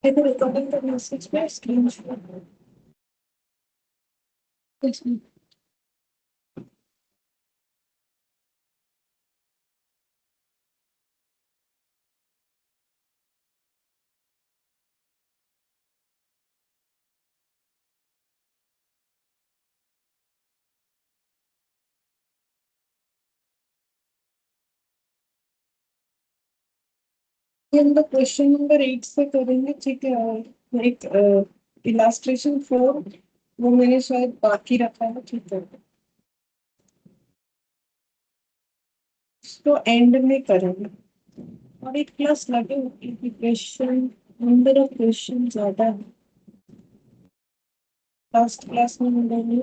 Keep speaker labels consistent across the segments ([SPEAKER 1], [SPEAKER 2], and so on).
[SPEAKER 1] देखो रिकॉर्डिंग का मैसेज में स्क्रीनशॉट। हम लोग क्वेश्चन नंबर 8 से करेंगे, ठीक है। और एक इलास्ट्रेशन 4 वो मैंने शायद बाकी रखा है, ठीक है। इसको एंड में करेंगे। और एक क्लास लगे होगी कि क्वेश्चन नंबर ऑफ क्वेश्चन ज्यादा है। लास्ट क्लास में हम लोगों ने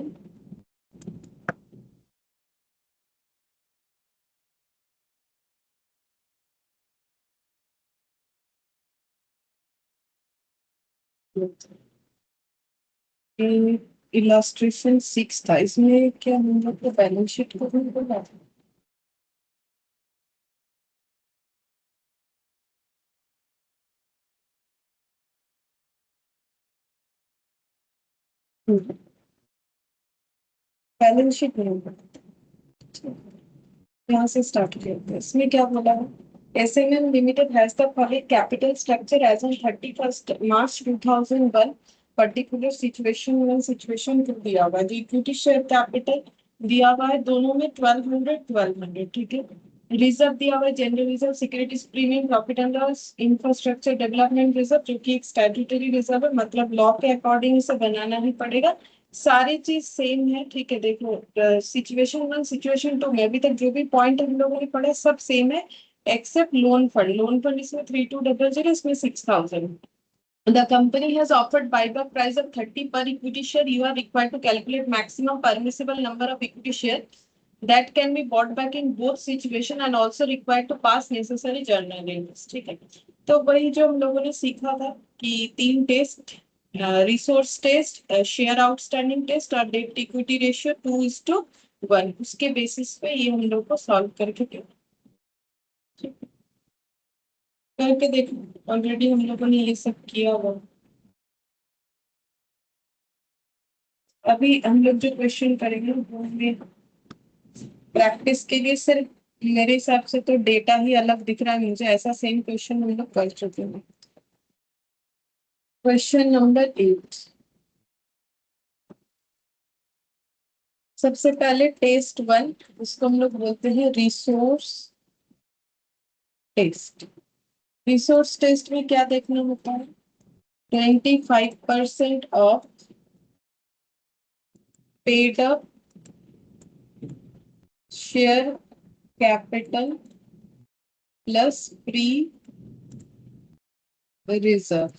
[SPEAKER 1] इलास्ट्रेशन 6 था, इसमें क्या हम लोग को बैलेंस शीट को भी बोला था। बैलेंस शीट नहीं बोला। यहाँ से स्टार्ट करते हैं। इसमें क्या बोला है? SMM limited has the following capital structure as on 31st March 2001। Particular situation 1 situation 2 दिया हुआ है। इक्विटी शेयर कैपिटल दिया हुआ है दोनों में 1200 ठीक है। रिजर्व दिया हुआ है general reserve, securities premium, profit and loss, infrastructure development reserve जो कि एक स्टैट्यूटरी रिजर्व है, मतलब लॉ के अकॉर्डिंग इसे बनाना ही पड़ेगा। सारी चीज सेम है, ठीक है। देखो सिचुएशन 1 सिचुएशन 2 में अभी तक जो भी पॉइंट हम लोगों ने पढ़ा सब सेम है, except loan fund. Loan fund इसमें 3200, इसमें 6000। The company has offered buyback price of 30 per equity share. You are required to calculate maximum permissible number of equity share that can be bought back in both situation and also required to pass necessary journal entries, ठीक है। तो वही जो हम लोगों ने सीखा था कि 3 test, resource test, share outstanding test और डेट इक्विटी रेशियो 2:1, उसके बेसिस पे ये हम लोग को सॉल्व करके करके देखो। ऑलरेडी हम लोगों ने ये सब किया हुआ। अभी हम लोग जो क्वेश्चन करेंगे वो हमें प्रैक्टिस के लिए सिर्फ, मेरे हिसाब से तो डेटा ही अलग दिख रहा है मुझे, ऐसा सेम क्वेश्चन हम लोग कर चुके हैं। Question number 8। सबसे पहले टेस्ट 1, उसको हम लोग बोलते हैं रिसोर्स टेस्ट। रिसोर्स टेस्ट में क्या देखना होता है? 25% of paid up share capital plus free reserve.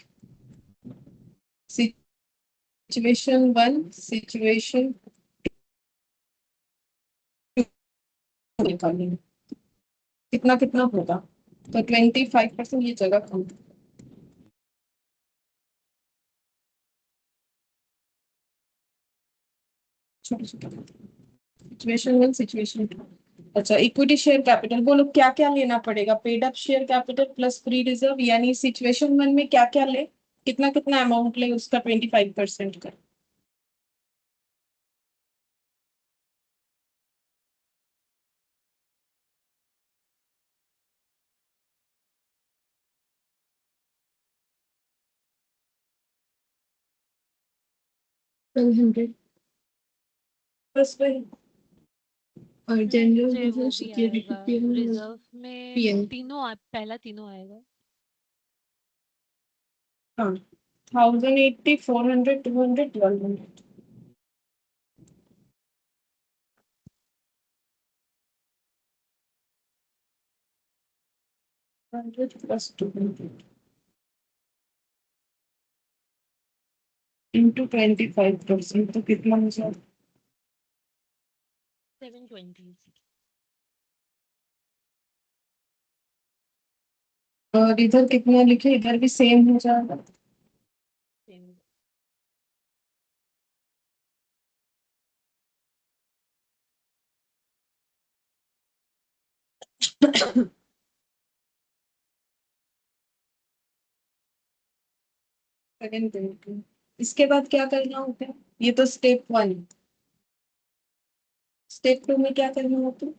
[SPEAKER 1] Situation 1 situation निकालेंगे, कितना कितना होगा। तो 25% ये जगह कम। छोटा छोटा सिचुएशन 1 सिचुएशन 2। अच्छा, इक्विटी शेयर कैपिटल बोलो क्या क्या लेना पड़ेगा? Paid up share capital plus free reserve, यानी सिचुएशन 1 में क्या क्या ले, कितना कितना अमाउंट ले उसका 25% का। वन हंड्रेड बस वही। और
[SPEAKER 2] नहीं,
[SPEAKER 1] जनरल
[SPEAKER 2] मुझे
[SPEAKER 1] रिजर्व
[SPEAKER 2] वो भी
[SPEAKER 1] सिक्योरिटी
[SPEAKER 2] आएगा।
[SPEAKER 1] पीएम।
[SPEAKER 2] रिजर्व में
[SPEAKER 1] पीएम
[SPEAKER 2] तीनों पहला तीनों आएगा।
[SPEAKER 1] हाँ, 1080 400 200 1200। 100 प्लस 200 इंटू 25%, तो कितना हो जाएगा?
[SPEAKER 2] 720।
[SPEAKER 1] और इधर कितना लिखे? इधर भी सेम हो जाएगा।
[SPEAKER 2] सेम।
[SPEAKER 1] 720। इसके बाद क्या करना होता है? ये तो स्टेप 1। स्टेप 2 में क्या करना होता है?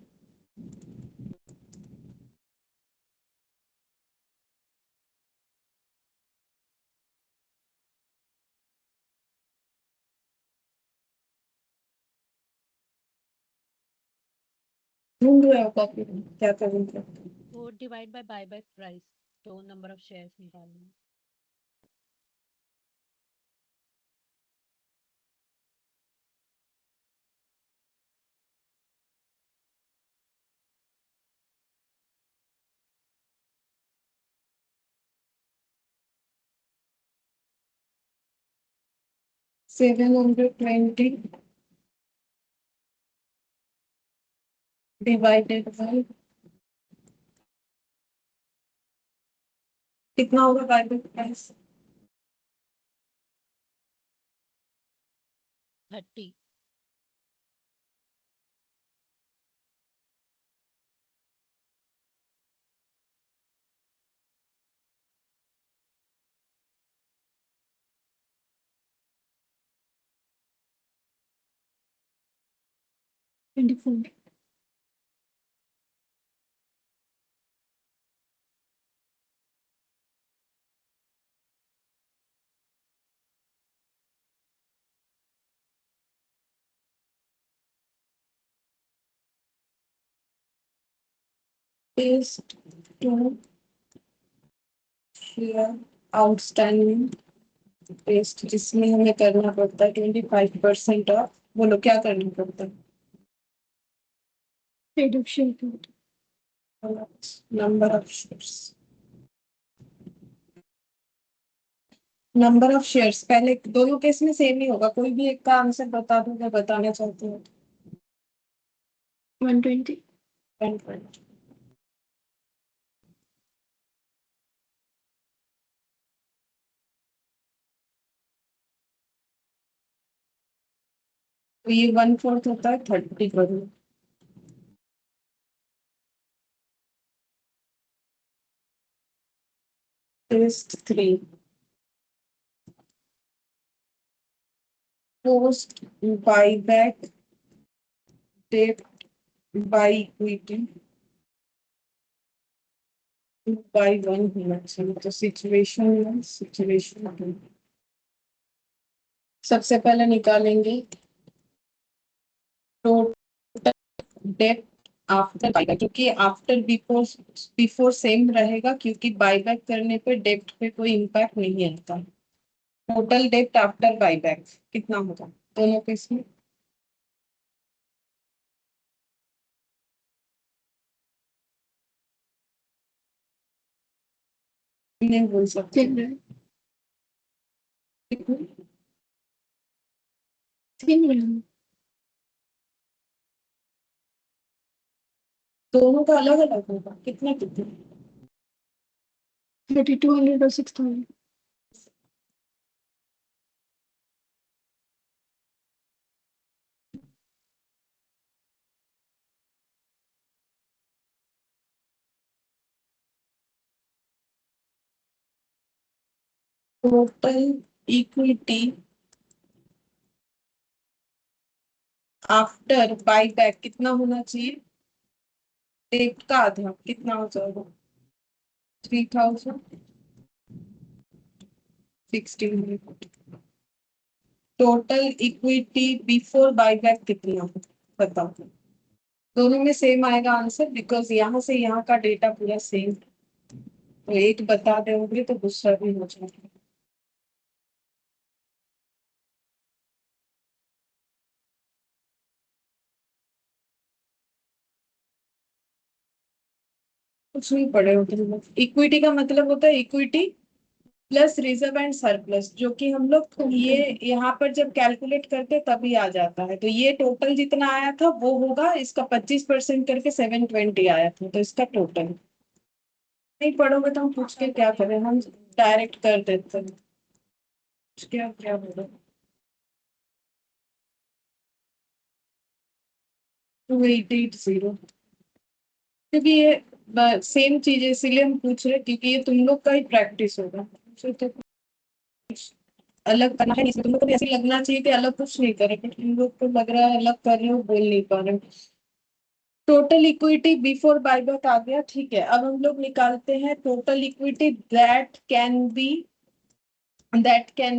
[SPEAKER 1] ढूंढ रहे हो कॉपी में क्या करेंगे?
[SPEAKER 2] वो डिवाइड बाय बाय प्राइस, तो नंबर ऑफ शेयर्स निकालना।
[SPEAKER 1] 720 डिवाइडेड बाय कितना होगा by by price?
[SPEAKER 2] 30।
[SPEAKER 1] 24 test two share outstanding test, जिसमें हमें करना पड़ता है 25% ऑफ। बोलो क्या करना पड़ता है? Reduction number of shares. Number of shares पहले दोनों केस में सेम ही होगा, कोई भी एक का आंसर बता दो, मैं बताना चाहती हूँ। 120। 120। तो ये 1/4 होता है 30 crore. Test 3। Post buyback debt by equity by 1 होना चाहिए, तो सिचुएशन सबसे पहले निकालेंगे टोटल डेट आफ्टर बाईबैक, क्योंकि आफ्टर बिफोर बिफोर सेम रहेगा, क्योंकि बाईबैक करने पे डेट पे कोई इम्पैक्ट नहीं आता। टोटल डेट आफ्टर बाईबैक कितना होगा दोनों केस में? नहीं बोल सकते। दोनों का अलग अलग होगा, कितना कितना? 3200 और 6000। टोटल इक्विटी आफ्टर बाईबैक कितना होना चाहिए? डेट का आधा कितना हो जाएगा? 3600। टोटल इक्विटी बिफोर बाईबैक कितना है बताओ? दोनों में सेम आएगा आंसर, बिकॉज यहाँ से यहाँ का डेटा पूरा सेम। तो एक बता दोगे तो दूसरा भी हो जाएगा। कुछ नहीं पढ़े होते हम लोग। इक्विटी का मतलब होता है equity plus reserve and surplus, जो कि हम लोग ये यहाँ पर जब कैलकुलेट करते तभी आ जाता है। तो ये टोटल जितना आया था वो होगा, इसका 25% करके 720 आया था, तो इसका टोटल। नहीं पढ़ोगे तो हम पूछ के क्या करें, हम डायरेक्ट कर देते हैं। क्या क्या बोलो? 2880। क्योंकि ये सेम चीज है, इसीलिए हम पूछ रहे हैं, क्योंकि ये तुम लोग का ही प्रैक्टिस होगा। अलग करना है, इसमें तुम लोग को भी ऐसे लगना चाहिए कि अलग कुछ नहीं करे, बट इन लोग को लग रहा है अलग कर रहे हो, बोल नहीं पा रहे। टोटल इक्विटी बिफोर बायबैक आ गया, ठीक है। अब हम लोग निकालते हैं total equity that can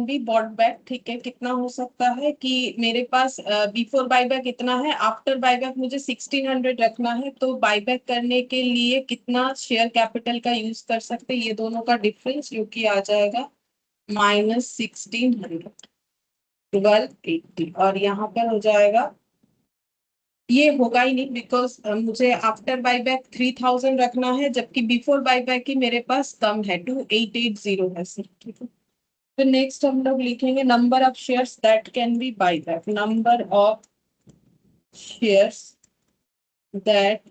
[SPEAKER 1] be bought back, ठीक है। कितना हो सकता है कि मेरे पास बिफोर बायबैक इतना है, आफ्टर बायबैक मुझे 1600 रखना है, तो बायबैक करने के लिए कितना शेयर कैपिटल का यूज कर सकते हैं, ये दोनों का डिफरेंस जो कि आ जाएगा -1600, 1280, और यहाँ पर हो जाएगा, ये होगा ही नहीं बिकॉज मुझे आफ्टर बायबैक 3000 रखना है, जबकि बिफोर बायबैक ही मेरे पास कम है, 2880 है सर, ठीक है। फिर नेक्स्ट हम लोग लिखेंगे number of shares that can be buyback, number of shares that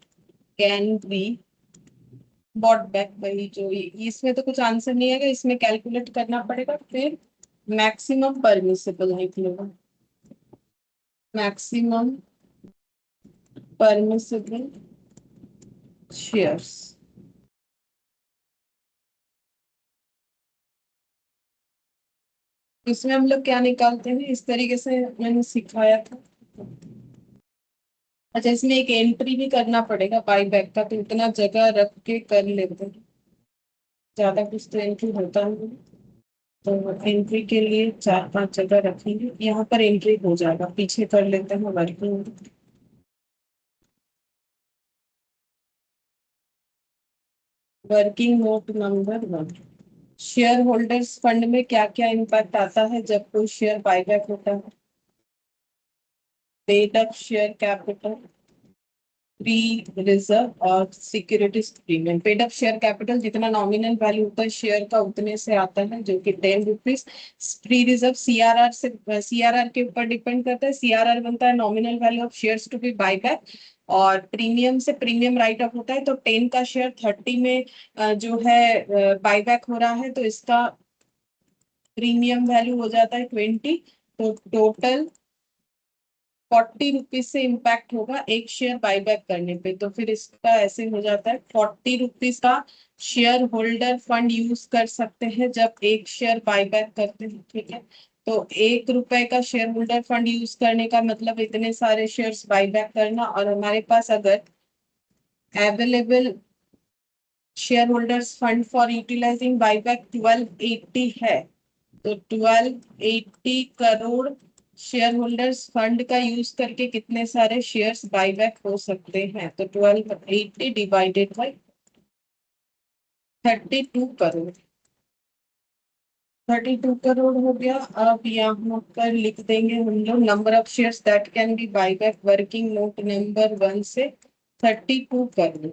[SPEAKER 1] can be bought back, वही जो इसमें तो कुछ आंसर नहीं आएगा, इसमें कैलकुलेट करना पड़ेगा। फिर मैक्सिमम परमिसिबल निकलेगा, मैक्सिमम परमिसिबल शेयर्स। इसमें हम लोग क्या निकालते हैं, इस तरीके से मैंने सिखाया था। अच्छा, इसमें एक एंट्री भी करना पड़ेगा बाई बैक का, तो इतना जगह रख के कर लेते हैं, ज्यादा कुछ तो एंट्री होता नहीं। तो एंट्री के लिए 4-5 जगह रखेंगे, यहाँ पर एंट्री हो जाएगा, पीछे कर लेते हैं working. Working note number 1, share holders fund में क्या क्या इम्पैक्ट आता है जब कोई शेयर बायबैक होता है। Paid up share capital, free reserve और securities premium. Paid up share capital जितना नॉमिनल वैल्यू होता है शेयर का उतने से आता है, जो कि 10 रुपीज। फ्री रिजर्व सीआरआर से, सीआरआर के ऊपर डिपेंड करता है, सीआरआर बनता है nominal value of shares to be buyback, और प्रीमियम से प्रीमियम राइट अप होता है, तो 10 का शेयर 30 में जो है बायबैक हो रहा है, तो इसका प्रीमियम वैल्यू हो जाता है 20, तो टोटल 40 रुपीज से इम्पैक्ट होगा एक शेयर बायबैक करने पे। तो फिर इसका ऐसे हो जाता है, 40 रुपीज का शेयर होल्डर फंड यूज कर सकते हैं जब एक शेयर बायबैक करते हैं, ठीक है। तो 1 रुपए का शेयर होल्डर फंड यूज करने का मतलब इतने सारे शेयर्स बायबैक करना, और हमारे पास अगर available share holders fund for utilising buyback 1280 है, तो 1280 करोड़ शेयर होल्डर्स फंड का यूज करके कितने सारे शेयर्स बायबैक हो सकते हैं, तो 1280 डिवाइडेड बाई 32 करोड़, 32 करोड़ हो गया। अब यहाँ पर लिख देंगे हम लोग number of shares that can be buyback, working note number 1 से 32 करोड़।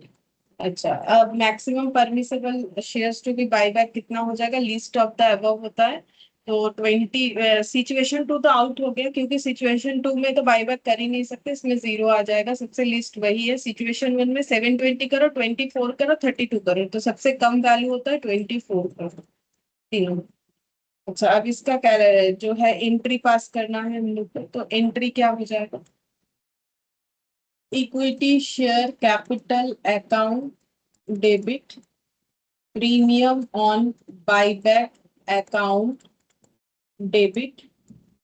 [SPEAKER 1] अच्छा, अब maximum permissible shares to be buyback कितना हो जाएगा, लिस्ट ऑफ द अबव होता है, तो 20। सिचुएशन 2 तो आउट हो गया, क्योंकि सिचुएशन 2 में तो बायबैक कर ही नहीं सकते, इसमें 0 आ जाएगा, सबसे लिस्ट वही है। सिचुएशन 1 में 720 करोड़, 24 करोड़, 32 करोड़, तो सबसे कम वैल्यू होता है 24 करोड़, तीनों। अच्छा, अब इसका क्या जो है एंट्री पास करना है हम लोग को, तो एंट्री क्या हो जाएगा, equity share capital account debit, premium on buyback account debit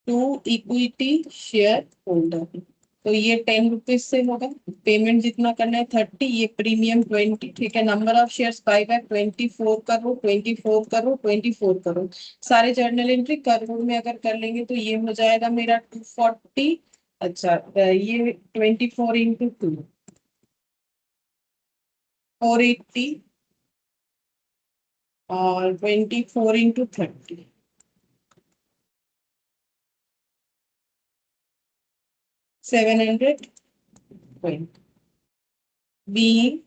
[SPEAKER 1] to equity share holder. तो ये 10 रुपीज से होगा, पेमेंट जितना करना है 30, ये प्रीमियम 20, ठीक है। Number of shares buyback 24 crore, 24 crore, 24 crore, सारे जर्नल एंट्री करोड़ में अगर कर लेंगे तो ये हो जाएगा मेरा 240। अच्छा, ये 24 × 2, 480, और 24 × 30, 720, being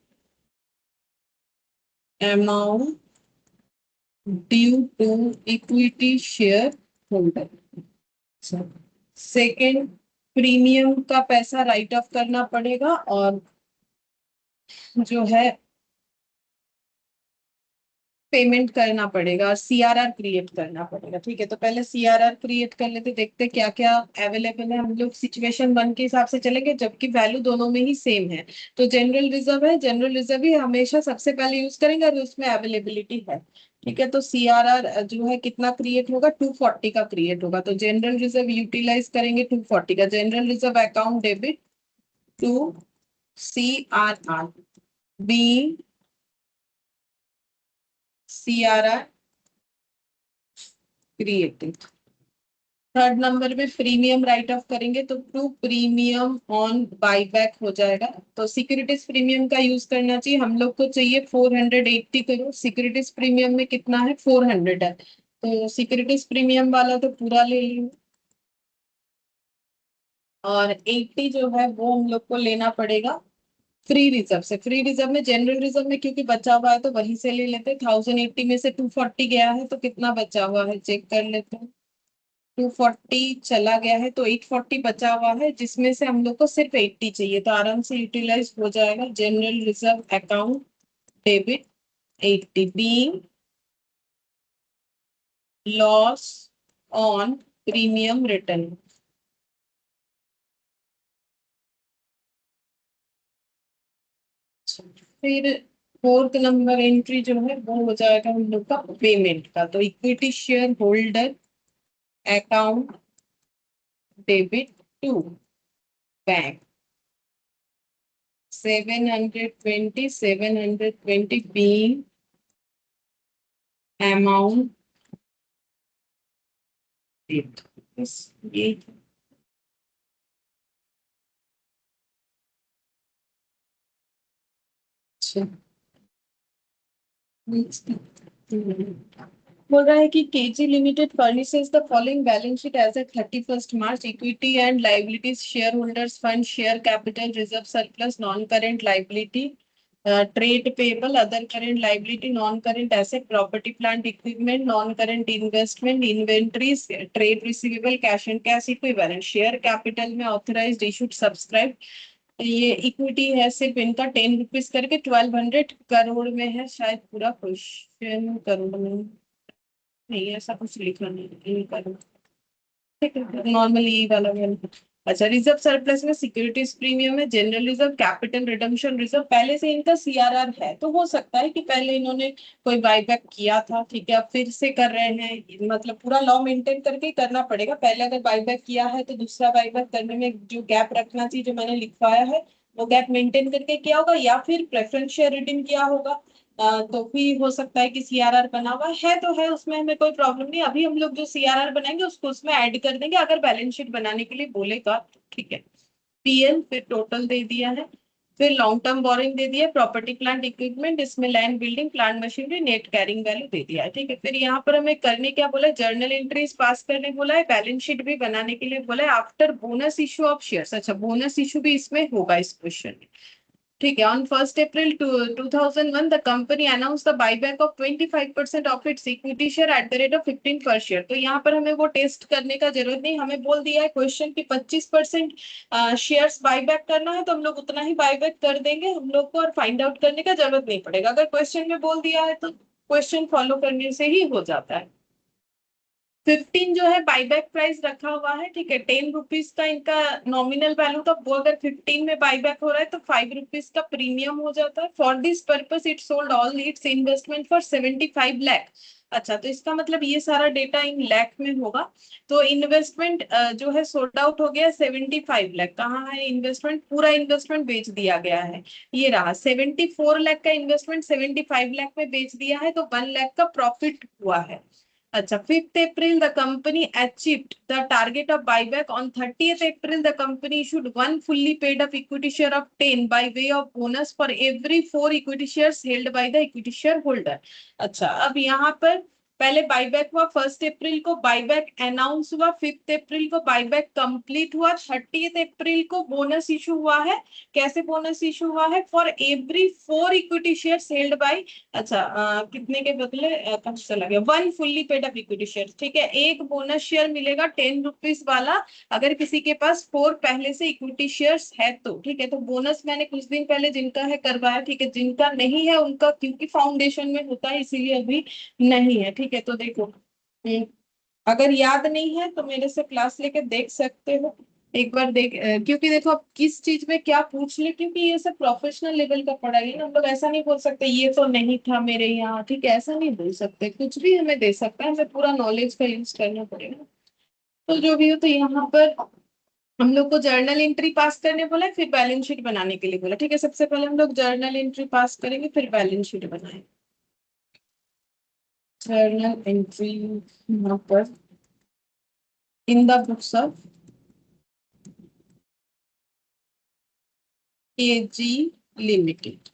[SPEAKER 1] amount due to equity share holder। Second, premium का पैसा राइट ऑफ करना पड़ेगा, और जो है पेमेंट करना पड़ेगा, और सीआरआर क्रिएट करना पड़ेगा, ठीक है। तो पहले सीआरआर क्रिएट कर लेते, देखते क्या क्या अवेलेबल है। हम लोग सिचुएशन 1 के हिसाब से चलेंगे, जबकि वैल्यू दोनों में ही सेम है। तो जनरल रिजर्व है, जनरल रिजर्व ही हमेशा सबसे पहले यूज करेंगे, और उसमें अवेलेबिलिटी है। ठीक है, तो CRR जो है कितना क्रिएट होगा, 240 का क्रिएट होगा। तो जनरल रिजर्व यूटिलाइज करेंगे 240 का, general reserve account debit to CRR be CRR created. Third number में प्रीमियम राइट ऑफ करेंगे तो टू प्रीमियम ऑन बाईबैक हो जाएगा। तो सिक्योरिटीज प्रीमियम का यूज करना चाहिए, हम लोग को चाहिए 480 करोड़, सिक्योरिटीज प्रीमियम में कितना है 400 है, तो सिक्योरिटीज प्रीमियम वाला तो पूरा ले लियो। और 80 जो है वो हम लोग को लेना पड़ेगा फ्री रिजर्व से। फ्री रिजर्व में जनरल रिजर्व में क्योंकि बचा हुआ है तो वहीं से ले लेते हैं। 1080 में से 240 गया है तो कितना बचा हुआ है चेक कर लेते हैं। 240 चला गया है तो 840 बचा हुआ है, जिसमें से हम लोग को सिर्फ 80 चाहिए, तो आराम से यूटिलाइज हो जाएगा। General reserve account debit 80 being loss on premium return. फिर फोर्थ नंबर एंट्री जो है वो हो जाएगा हम लोग का पेमेंट का, तो equity share holder account debit to bank 720 being amount did बस ये। अच्छा, बोल रहा है कि KG limited furnishes the following balance sheet as a 31st March. Equity and liabilities, share holders fund, share capital, reserve surplus, non current liability, trade payable, other current liability, non current asset, property plant equipment, non current investment, inventories, trade receivable, cash and cash equivalent, share capital में authorised issued subscribe. ये equity है सिर्फ इनका 10 rupees करके 1200 करोड़ में है, शायद पूरा क्वेश्चन करोड़ में नहीं, ऐसा कुछ लिखा नहीं ये करो। ठीक है, नॉर्मली ये वाला है। अच्छा, रिजर्व सरप्लस में सिक्योरिटीज प्रीमियम है, general reserve, capital redemption reserve, पहले से इनका CRR है तो हो सकता है कि पहले इन्होंने कोई बाईबैक किया था, ठीक है, अब फिर से कर रहे हैं, मतलब पूरा लॉ मेंटेन करके ही करना पड़ेगा। पहले अगर बाईबैक किया है तो दूसरा बाईबैक करने में जो गैप रखना चाहिए जो मैंने लिखवाया है वो गैप मेंटेन करके किया होगा, या फिर प्रेफरेंस शेयर रिडीम किया होगा। तो भी हो सकता है कि CRR बना हुआ है तो है, उसमें हमें कोई प्रॉब्लम नहीं। अभी हम लोग जो CRR बनाएंगे उसको उसमें ऐड कर देंगे अगर बैलेंस शीट बनाने के लिए बोलेगा तो, ठीक है। PL फिर टोटल दे दिया है, फिर लॉन्ग टर्म बोरिंग दे दिया, प्रॉपर्टी प्लांट इक्विपमेंट, इसमें land building plant machinery, net carrying value दे दिया है, ठीक है। फिर यहाँ पर हमें करने क्या बोला है, जर्नल एंट्रीज पास करने बोला है, बैलेंस शीट भी बनाने के लिए बोला है after bonus issue of shares. अच्छा, बोनस इशू भी इसमें होगा इस क्वेश्चन में, ठीक है। On 1st April 2001, the company announced the buyback of 25% of its equity share at the rate of 15 per share। तो यहाँ पर हमें वो टेस्ट करने का जरूरत नहीं, हमें बोल दिया है क्वेश्चन की 25% शेयर्स बायबैक करना है तो हम लोग उतना ही बायबैक कर देंगे, हम लोग को और फाइंड आउट करने का जरूरत नहीं पड़ेगा। अगर क्वेश्चन में बोल दिया है तो क्वेश्चन फॉलो करने से ही हो जाता है। 15 जो है बाईबैक प्राइस रखा हुआ है, ठीक है, 10 रुपीज का इनका नॉमिनल वैल्यू था, वो अगर 15 में बाईबैक हो रहा है तो 5 रुपीज का प्रीमियम हो जाता है। For this purpose it sold all it's investment for 75 lakh. अच्छा, तो इसका मतलब ये सारा डेटा इन लाख में होगा। तो इन्वेस्टमेंट जो है सोल्ड आउट हो गया 75 लाख। कहाँ है इन्वेस्टमेंट, पूरा इन्वेस्टमेंट बेच दिया गया है, ये रहा 74 लाख का इन्वेस्टमेंट 75 लाख में बेच दिया है, तो 1 लाख का प्रॉफिट हुआ है। अच्छा, 5th April, the company achieved the target of buyback. On 30th April, the company issued one fully paid up equity share of 10 by way of bonus for every 4 equity shares held by the equity shareholder। अच्छा, अब यहाँ पर पहले buyback हुआ 1st अप्रैल को, buyback announce हुआ 5th अप्रैल को, buyback complete हुआ 30th अप्रैल को, बोनस इशू हुआ है। कैसे बोनस इशू हुआ है, for every 4 equity shares held by, अच्छा कितने के बदले कब चला गया, 1 fully paid up equity share, ठीक है, एक बोनस शेयर मिलेगा 10 रुपीज वाला अगर किसी के पास 4 पहले से इक्विटी शेयर्स है तो, ठीक है। तो बोनस मैंने कुछ दिन पहले जिनका है करवाया, ठीक है, जिनका नहीं है उनका क्योंकि फाउंडेशन में होता है इसीलिए अभी नहीं है, ठीक है। तो देखो, अगर याद नहीं है तो मेरे से क्लास लेके देख सकते हो। एक बार देख क्योंकि देखो अब किस चीज में क्या पूछ ले, क्योंकि ये सब प्रोफेशनल लेवल का पढ़ाई है ना, हम लोग ऐसा नहीं बोल सकते ये तो नहीं था मेरे यहाँ, ठीक है, ऐसा नहीं बोल सकते, कुछ भी हमें दे सकता है, हमें पूरा नॉलेज का यूज करना पड़ेगा। तो जो भी हो, तो यहाँ पर हम लोग को जर्नल एंट्री पास करने बोला है, फिर बैलेंस शीट बनाने के लिए बोला, ठीक है। सबसे पहले हम लोग जर्नल एंट्री पास करेंगे, फिर बैलेंस शीट बनाएंगे। जर्नल एंट्री यहाँ पर in the books of KG limited.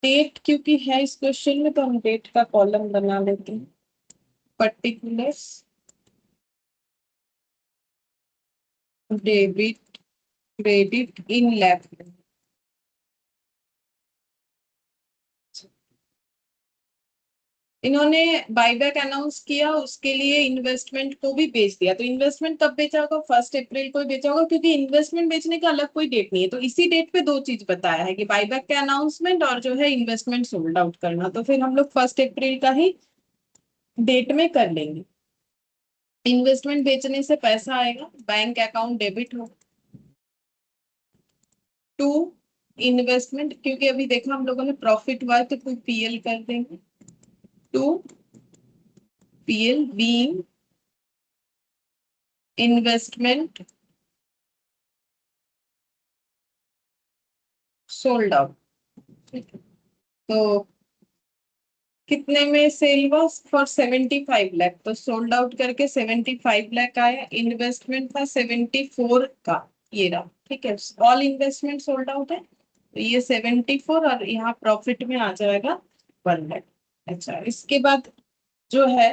[SPEAKER 1] Debt क्योंकि है इस क्वेश्चन में, तो हम डेट का कॉलम बना लेते हैं। Particulars debit credit in lab. इन्होंने बाईबैक अनाउंस किया, उसके लिए इन्वेस्टमेंट को भी बेच दिया। तो इन्वेस्टमेंट कब बेचा होगा? 1 अप्रैल को ही बेचा होगा, क्योंकि इन्वेस्टमेंट बेचने का अलग कोई डेट नहीं है। तो इसी डेट पे दो चीज बताया है कि बाईबैक का अनाउंसमेंट और जो है इन्वेस्टमेंट सोल्ड आउट करना। तो फिर हम लोग 1 अप्रैल का ही डेट में कर लेंगे। इन्वेस्टमेंट बेचने से पैसा आएगा, बैंक अकाउंट डेबिट हो। टू इन्वेस्टमेंट, क्योंकि अभी देखा हम लोगों ने प्रॉफिट हुआ है तो कोई पीएल कर देंगे। To PL being investment sold out. तो कितने में सेल हुआ? फॉर 75 लाख। तो सोल्ड आउट करके 75 लाख आया। इन्वेस्टमेंट था 74 का, ये रहा, ठीक है। ऑल इन्वेस्टमेंट सोल्ड आउट है, तो ये 74 और यहाँ प्रॉफिट में आ जाएगा 1 लाख। अच्छा, इसके बाद जो है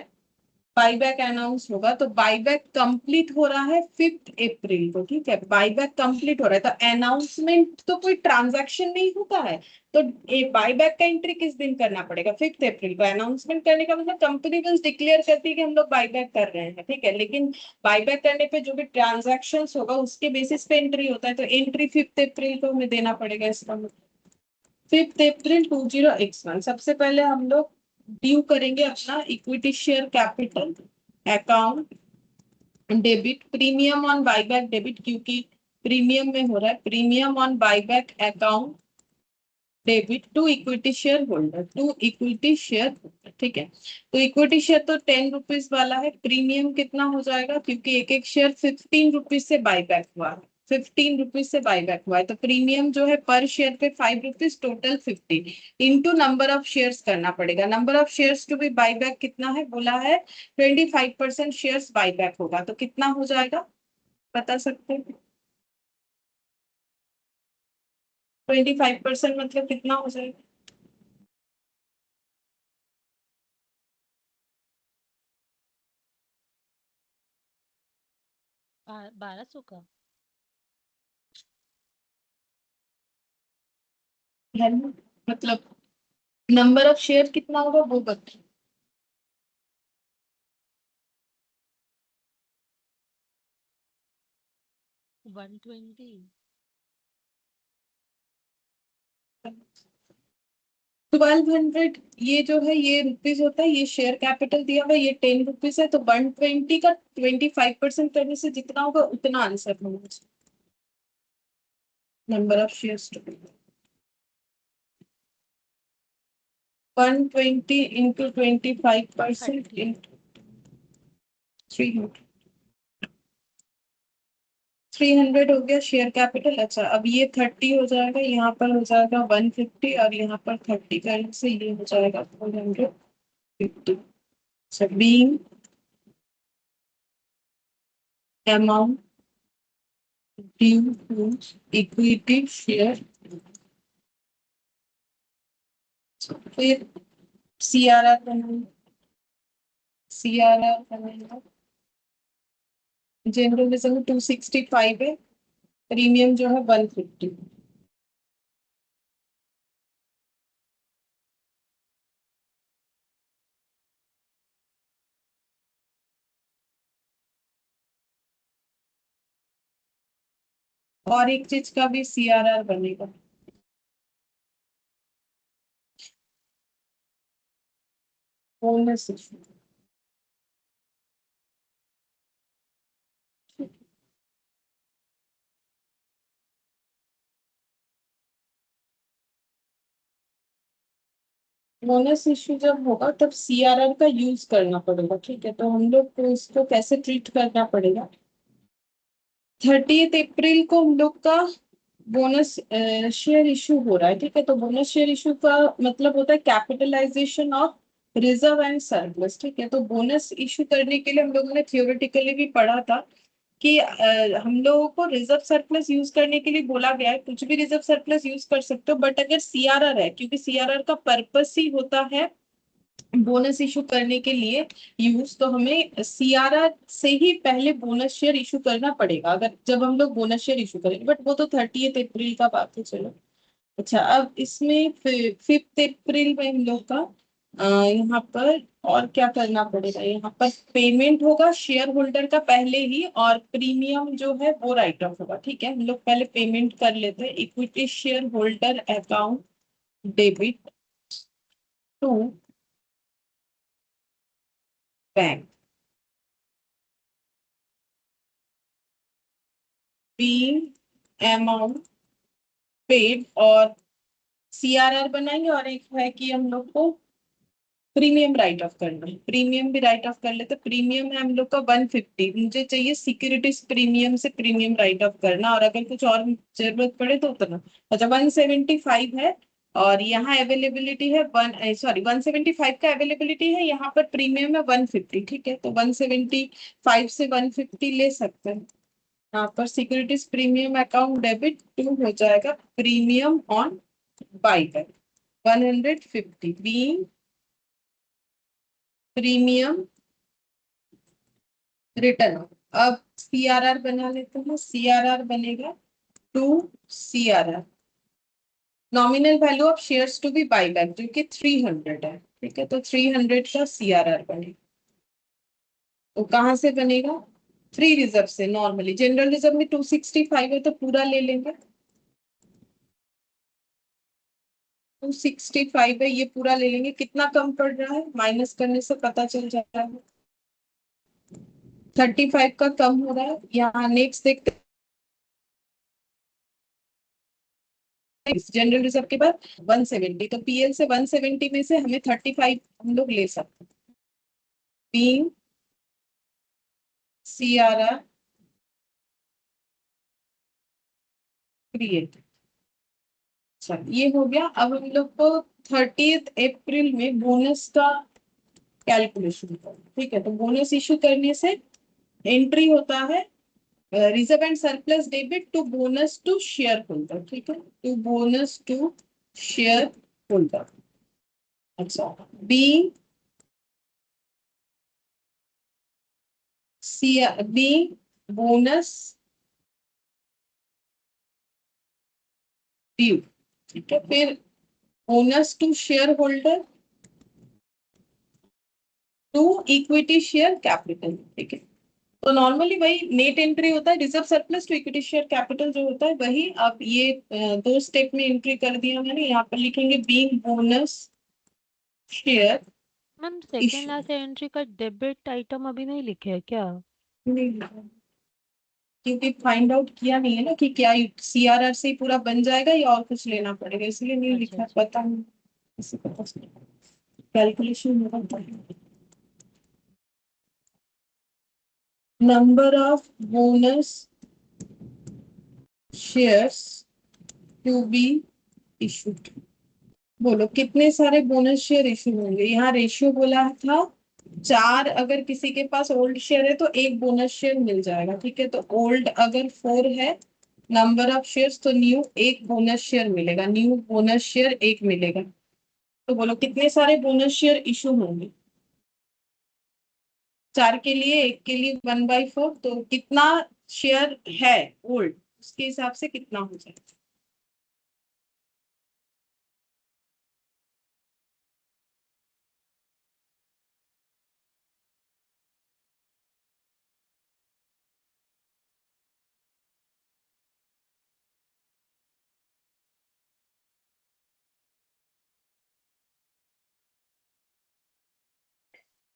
[SPEAKER 1] बाईबैक अनाउंस होगा, तो बाईबैक कंप्लीट हो रहा है 5 अप्रैल को, ठीक है। बाईबैक कंप्लीट हो रहा है, तो अनाउंसमेंट तो कोई ट्रांजैक्शन नहीं होता है। तो बाईबैक का एंट्री किस दिन करना पड़ेगा? 5 अप्रैल को। अनाउंसमेंट करने का मतलब कंपनी बस डिक्लेयर करती है कि हम लोग बाईबैक कर रहे हैं, ठीक है। लेकिन बाईबैक करने पे जो भी ट्रांजेक्शन होगा उसके बेसिस पे एंट्री होता है, तो एंट्री 5 अप्रैल को हमें देना पड़ेगा इसका। 5 अप्रैल 20x1। सबसे पहले हम लोग ड्यू करेंगे अपना equity share capital account debit, premium on buyback debit, क्योंकि प्रीमियम में हो रहा है, premium on buyback account debit to equity share holder, to equity share holder, ठीक है। तो इक्विटी शेयर तो 10 रुपीज वाला है। प्रीमियम कितना हो जाएगा? क्योंकि एक एक शेयर 15 रुपीज से बाईबैक हुआ है, 15 रुपीज से बाईबैक हुआ है, तो प्रीमियम जो है पर शेयर पे 5 rupees, total 15 into number of shares करना पड़ेगा। Number of shares to be buyback कितना है बोला है? 25% शेयर्स बाईबैक होगा, तो कितना हो जाएगा बता सकते हैं? 25% मतलब कितना हो जाएगा?
[SPEAKER 2] 1200 का।
[SPEAKER 1] है ना? मतलब नंबर ऑफ शेयर कितना होगा वो बता।
[SPEAKER 2] 120।
[SPEAKER 1] 1200, ये जो है ये रुपीज होता है, ये शेयर कैपिटल दिया हुआ है, ये 10 रुपीज है, तो 120 का 25% करने से जितना होगा उतना आंसर होगा। Number of shares to be 120 into 25%
[SPEAKER 2] 30।
[SPEAKER 1] Into 300। 300 हो गया शेयर कैपिटल। अच्छा, अब ये 30 हो जाएगा, यहाँ पर हो जाएगा 150, और यहाँ पर 30 करने से ये हो जाएगा 450। So being amount due to equity share, फिर CRR बनेगा। CRR बनेगा, जनरल रिजर्व 265 है, प्रीमियम जो है 150। और एक चीज का भी CRR बनेगा। बोनस बोनस इशू जब होगा तब सीआरआर का यूज करना पड़ेगा, ठीक है। तो हम लोग को इसको कैसे ट्रीट करना पड़ेगा, 30 अप्रैल को हम लोग का बोनस शेयर इशू हो रहा है, ठीक है। तो बोनस शेयर इशू का मतलब होता है capitalisation of reserve and surplus, ठीक है। तो बोनस इशू करने के लिए हम लोगों ने थियोरेटिकली भी पढ़ा था कि हम लोगों को रिजर्व सरप्लस यूज करने के लिए बोला गया है, कुछ भी रिजर्व सरप्लस यूज कर सकते हो, बट अगर सीआरआर है, क्योंकि सीआरआर का पर्पस ही होता है बोनस इशू करने के लिए यूज, तो हमें सीआरआर से ही पहले बोनस शेयर इशू करना पड़ेगा अगर जब हम लोग बोनस शेयर इशू करेंगे, बट वो तो 30 अप्रैल का बात है, चलो। अच्छा, अब इसमें 5 अप्रैल में हम लोग का यहाँ पर और क्या करना पड़ेगा, यहाँ पर पेमेंट होगा शेयर होल्डर का पहले ही, और प्रीमियम जो है वो राइट ऑफ होगा, ठीक है। हम लोग पहले पेमेंट कर लेते हैं। Equity share holder account debit to bank be amount paid, और सीआरआर बनाएंगे, और एक है कि हम लोग को प्रीमियम राइट ऑफ करना है, प्रीमियम भी राइट ऑफ कर लेते। प्रीमियम है हम लोग का 150, मुझे चाहिए सिक्योरिटीज प्रीमियम से प्रीमियम राइट ऑफ करना, और अगर कुछ और जरूरत पड़े तो उतना। अच्छा, 175 है, और यहाँ अवेलेबिलिटी है 175 का अवेलेबिलिटी है, यहाँ पर प्रीमियम है 150, ठीक है। तो 175 से 150 ले सकते हैं। यहाँ पर securities premium account debit to हो जाएगा premium on buyback 150 being premium return. अब सीआरआर बना लेते हैं, सीआरआर बनेगा to CRR nominal value of shares to be buyback जो कि 300 है, ठीक है। तो 300 का सीआरआर बनेगा। तो कहाँ से बनेगा, फ्री रिजर्व से। नॉर्मली जनरल रिजर्व में 265 है तो पूरा ले लेंगे, 265 है, ये पूरा ले लेंगे। कितना कम पड़ रहा है माइनस करने से पता चल जाता है, 35 का कम हो रहा है। यहाँ नेक्स्ट देखते हैं जनरल रिजर्व के बाद 170, तो पीएल से 170 में से हमें 35 हम लोग ले सकते हैं। बीइंग सीआरआर क्रिएट, अच्छा ये हो गया। अब हम लोग को 30 अप्रैल में बोनस का कैलकुलेशन करना, ठीक है। तो बोनस इशू करने से एंट्री होता है reserve and surplus debit to bonus to share holder, ठीक है, to bonus to share holder. अच्छा, B C B bonus due, ठीक है। फिर bonus to share holder to equity share capital, ठीक है। तो नॉर्मली वही नेट एंट्री होता है, reserve surplus to equity share capital जो होता है वही। अब ये दो स्टेप में एंट्री कर दिया मैंने, यहाँ पर लिखेंगे being bonus share
[SPEAKER 2] ma'am second
[SPEAKER 1] issue.
[SPEAKER 2] Last entry का डेबिट आइटम अभी नहीं लिखे है क्या?
[SPEAKER 1] नहीं लिखा, क्योंकि फाइंड आउट किया नहीं है ना कि क्या सीआरआर से ही पूरा बन जाएगा या और कुछ लेना पड़ेगा, इसलिए नहीं
[SPEAKER 2] अच्छा
[SPEAKER 1] लिखा,
[SPEAKER 2] अच्छा।
[SPEAKER 1] पता नहीं किसी को पता। कैलकुलेशन होगा तब। Number of bonus shares to be issued, बोलो कितने सारे बोनस शेयर इशू होंगे। यहाँ रेशियो बोला था 4, अगर किसी के पास ओल्ड शेयर है तो एक बोनस शेयर मिल जाएगा, ठीक है। तो ओल्ड अगर 4 है नंबर ऑफ शेयर्स, तो न्यू एक बोनस शेयर मिलेगा, न्यू बोनस शेयर एक मिलेगा। तो बोलो कितने सारे बोनस शेयर इशू होंगे, 4 के लिए, एक के लिए 1/4, तो कितना शेयर है ओल्ड, उसके हिसाब से कितना हो जाएगा।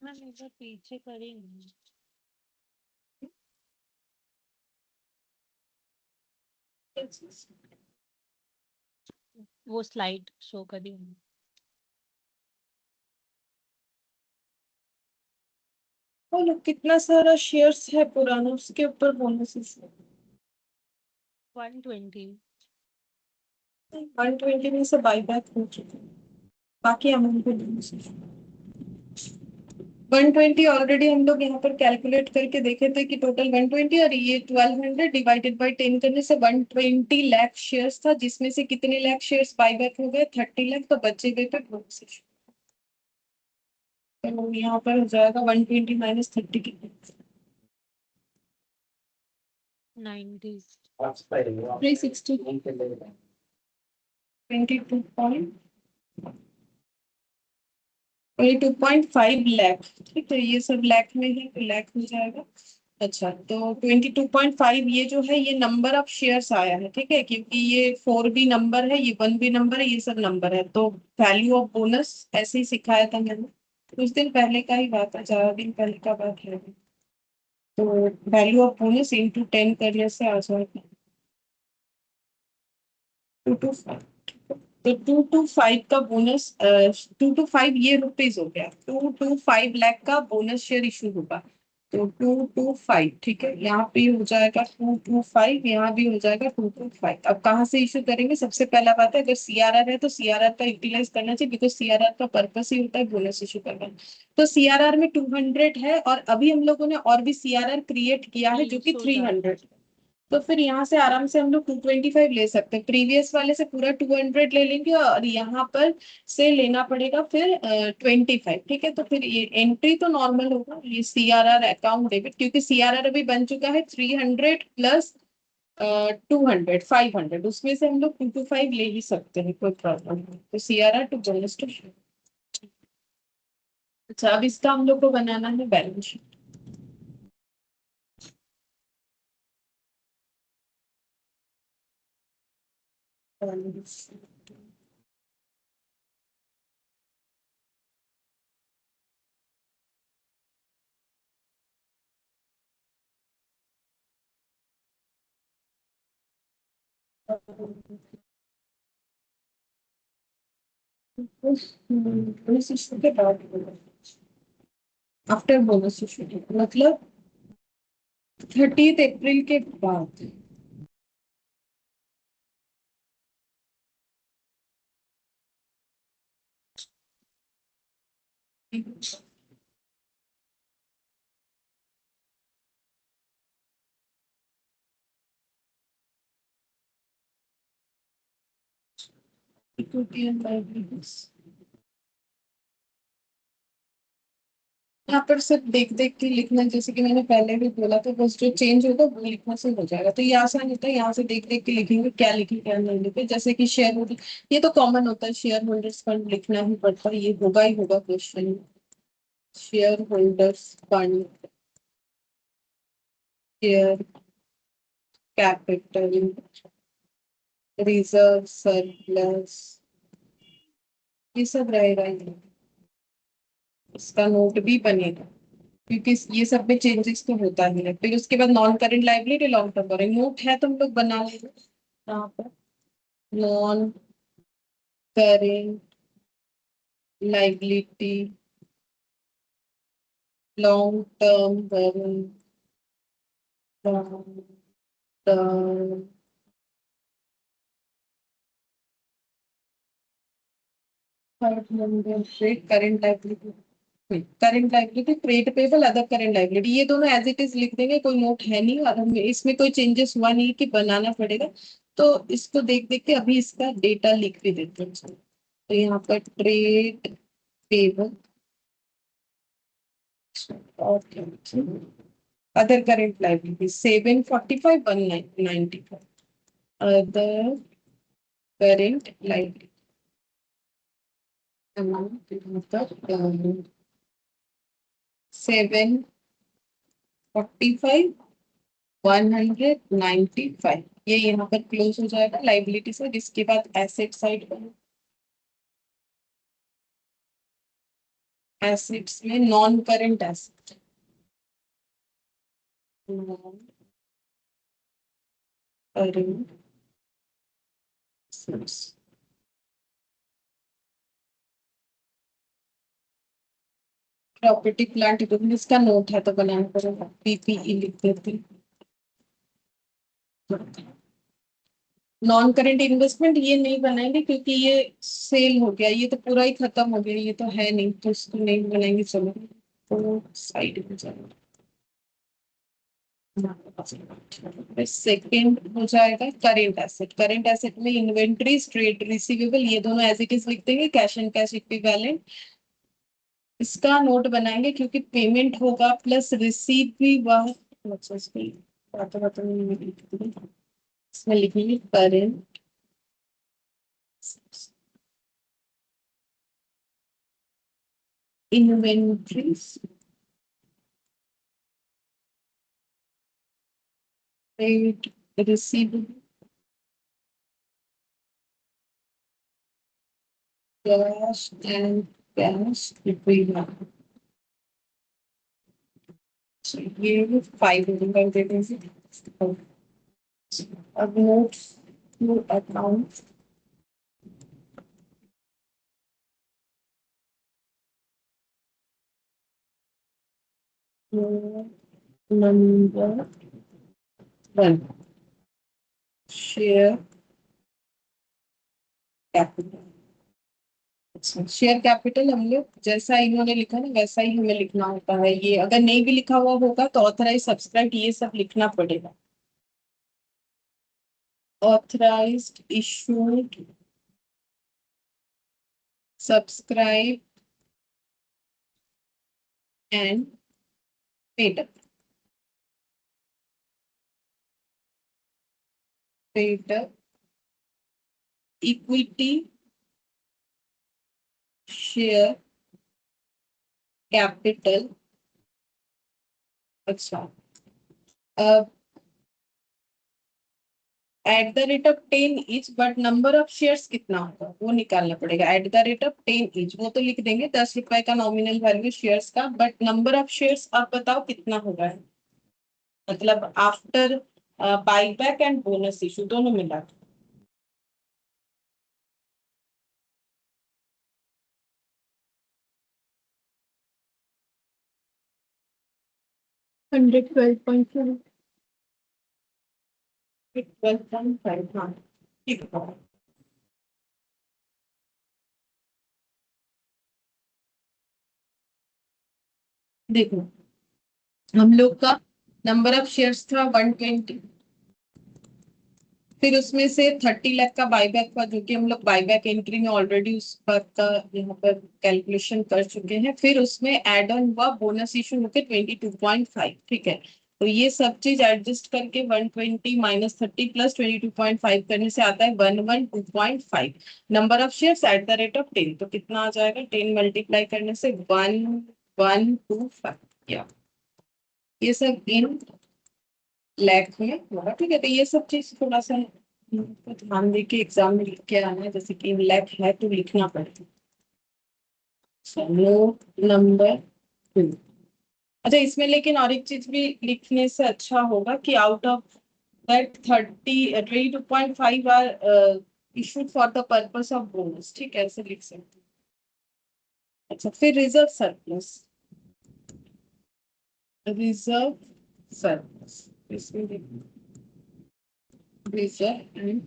[SPEAKER 2] मैम एक बार पीछे करेंगे, वो स्लाइड शो करिए।
[SPEAKER 1] बोलो कितना सारा शेयर्स है पुराना, उसके ऊपर बोनस
[SPEAKER 2] 120.
[SPEAKER 1] 120 में से बाईबैक हो चुका है, बाकी अमाउंट पे बोनस 120 ऑलरेडी हम लोग यहाँ पर कैलकुलेट करके देखे थे कि टोटल 120 और ये 1200 डिवाइडेड बाय 10 करने से 120 लाख शेयर्स था, जिसमें से कितने लाख शेयर्स बाईबैक हो गए, 30 लाख, तो बचे गए थे बोनस। तो यहाँ पर हो जाएगा 120 माइनस 30 कितने,
[SPEAKER 2] 90.
[SPEAKER 1] 360, 22.5 लाख। ठीक है, ये सब लाख में है तो लाख हो जाएगा। अच्छा, तो 22.5 ये जो है ये नंबर ऑफ शेयर्स आया है, ठीक है, क्योंकि ये 4 भी नंबर है, ये 1 भी नंबर है, ये सब नंबर है, तो वैल्यू ऑफ बोनस ऐसे ही सिखाया था मैंने, कुछ दिन पहले का ही बात है, 4 दिन पहले का बात है। तो वैल्यू ऑफ बोनस इंटू 10 करने से आ जाएगा 225। तो 225 का बोनस, 225 ये रुपीज हो गया, 225 लाख का बोनस शेयर इशू होगा। तो 225, ठीक है, यहाँ पे हो जाएगा 225, यहाँ भी हो जाएगा 225। अब कहाँ से इशू करेंगे, सबसे पहला बात है, अगर सीआरआर है तो सीआरआर का यूटिलाइज करना चाहिए, बिकॉज सीआरआर का पर्पस ही होता है बोनस इशू करना। तो सीआरआर में 200 है, और अभी हम लोगों ने और भी सीआरआर क्रिएट किया है जो कि 300। तो फिर यहाँ से आराम से हम लोग 225 ले सकते हैं, प्रीवियस वाले से पूरा 200 ले लेंगे, और यहाँ पर से लेना पड़ेगा फिर 25। ठीक है, तो फिर ये एंट्री तो नॉर्मल होगा, ये सीआरआर अकाउंट डेबिट, क्योंकि सीआरआर अभी बन चुका है 300 प्लस 200, 500, उसमें से हम लोग 225 ले ही सकते हैं, कोई प्रॉब्लम नहीं। तो सीआरआर टू बोनस टू। अच्छा, अब इसका हम लोग को बनाना है बैलेंस शीट। बोनस इशू के बाद, आफ्टर बोनस इशू मतलब 30 अप्रैल के बाद। इक्विटी एंड लायबिलिटीज, यहाँ पर सिर्फ देख देख के लिखना, जैसे कि मैंने पहले भी बोला था, बस जो चेंज होगा वो लिखने से हो जाएगा, तो ये आसान होता है, यहाँ से देख देख के लिखेंगे क्या लिखे क्या नहीं लिखे, जैसे कि शेयर होल्डर, ये तो कॉमन होता है, शेयर होल्डर्स फंड लिखना ही पड़ता है, ये होगा ही होगा question. Share holders fund, share capital, reserve, surplus, ये सब रहेगा ही। इसका नोट भी बनेगा, क्योंकि ये सब में चेंजेस तो होता ही है। फिर उसके बाद non current liability, long term borrowing, note है तो हम लोग बना लेंगे यहाँ पर। Non current liability, long term borrowing, long term current liability, current liability, trade payable, other current liability, ये दोनों एज इट इज लिख देंगे, कोई नोट है नहीं, और हमें इसमें कोई चेंजेस हुआ नहीं कि बनाना पड़ेगा। तो इसको देख देख के अभी इसका डेटा लिख भी देते हैं। तो यहाँ पर ट्रेड पेबल और other current liability 745, 195, other current liability amount मतलब 745, 195, ये यहाँ पर क्लोज हो जाएगा लाइबिलिटी से। जिसके बाद एसेट साइड पर, एसेट्स में non current asset, non current assets, property plant equipment इसका नोट है तो बनाना पड़ेगा, पीपीई लिख देते हैं। नॉन करेंट इन्वेस्टमेंट ये नहीं बनाएंगे क्योंकि ये सेल हो गया, ये तो पूरा ही खत्म हो गया, ये तो है नहीं, तो इसको नहीं बनाएंगे। चलो तो साइड में जाएगा। सेकेंड हो जाएगा करेंट एसेट। करेंट एसेट में इन्वेंट्रीज, ट्रेड रिसीवेबल, ये दोनों एज इट इज लिख देंगे, कैश एंड कैश इक्विवेलेंट। इसका नोट बनाएंगे क्योंकि पेमेंट होगा प्लस रिसीव भी वह, अच्छा इसमें बातों में नहीं लिख दूंगी। इसमें लिखेंगे current inventories, trade receivable, cash and cash equivalent. ये 5 कर देते हैं। अब notes to account, number 1, share capital. अच्छा, शेयर कैपिटल हम लोग जैसा इन्होंने लिखा ना वैसा ही हमें लिखना होता है। ये अगर नहीं भी लिखा हुआ होगा तो ऑथराइज, सब्सक्राइब, ये सब लिखना पड़ेगा। Authorised, issued, subscribe and paid up. Paid up, equity, share capital. अच्छा, अब eight the rate of 10 each, but number of shares कितना होगा वो निकालना पड़ेगा। Eight the rate of 10 each वो तो लिख देंगे, 10 रुपए का नॉमिनल वैल्यू शेयर्स का, बट नंबर ऑफ शेयर्स आप बताओ कितना होगा। मतलब after buyback and bonus issue दोनों मिला। 112.5। 12.5, हाँ ठीक है। देखो हम लोग का नंबर ऑफ शेयर्स था 120, फिर उसमें से 30 लाख का बाईबैक हुआ, जो कि हम लोग बाईबैक एंट्री में ऑलरेडी उस बात का यहाँ पर कैलकुलेशन कर चुके हैं। फिर उसमें एड ऑन हुआ बोनस इशू होकर 22.5, ठीक है। तो ये सब चीज एडजस्ट करके 120 माइनस 30 प्लस 22.5 करने से आता है 112.5। Number of shares at the rate of 10, तो कितना आ जाएगा, 10 मल्टीप्लाई करने से 1125। या ये सब इन लैख में होगा, ठीक है। तो ये सब चीज थोड़ा सा हमको ध्यान दे के एग्जाम में लिख के आना है, जैसे कि इन लैख है तो लिखना पड़ेगा। Note number 2। अच्छा, इसमें लेकिन और एक चीज भी लिखने से अच्छा होगा कि out of that 22.5 are issued for the purpose of bonus, ठीक है, ऐसे लिख सकते हैं। अच्छा, फिर रिजर्व सरप्लस। रिजर्व सरप्लस इसमें reserve and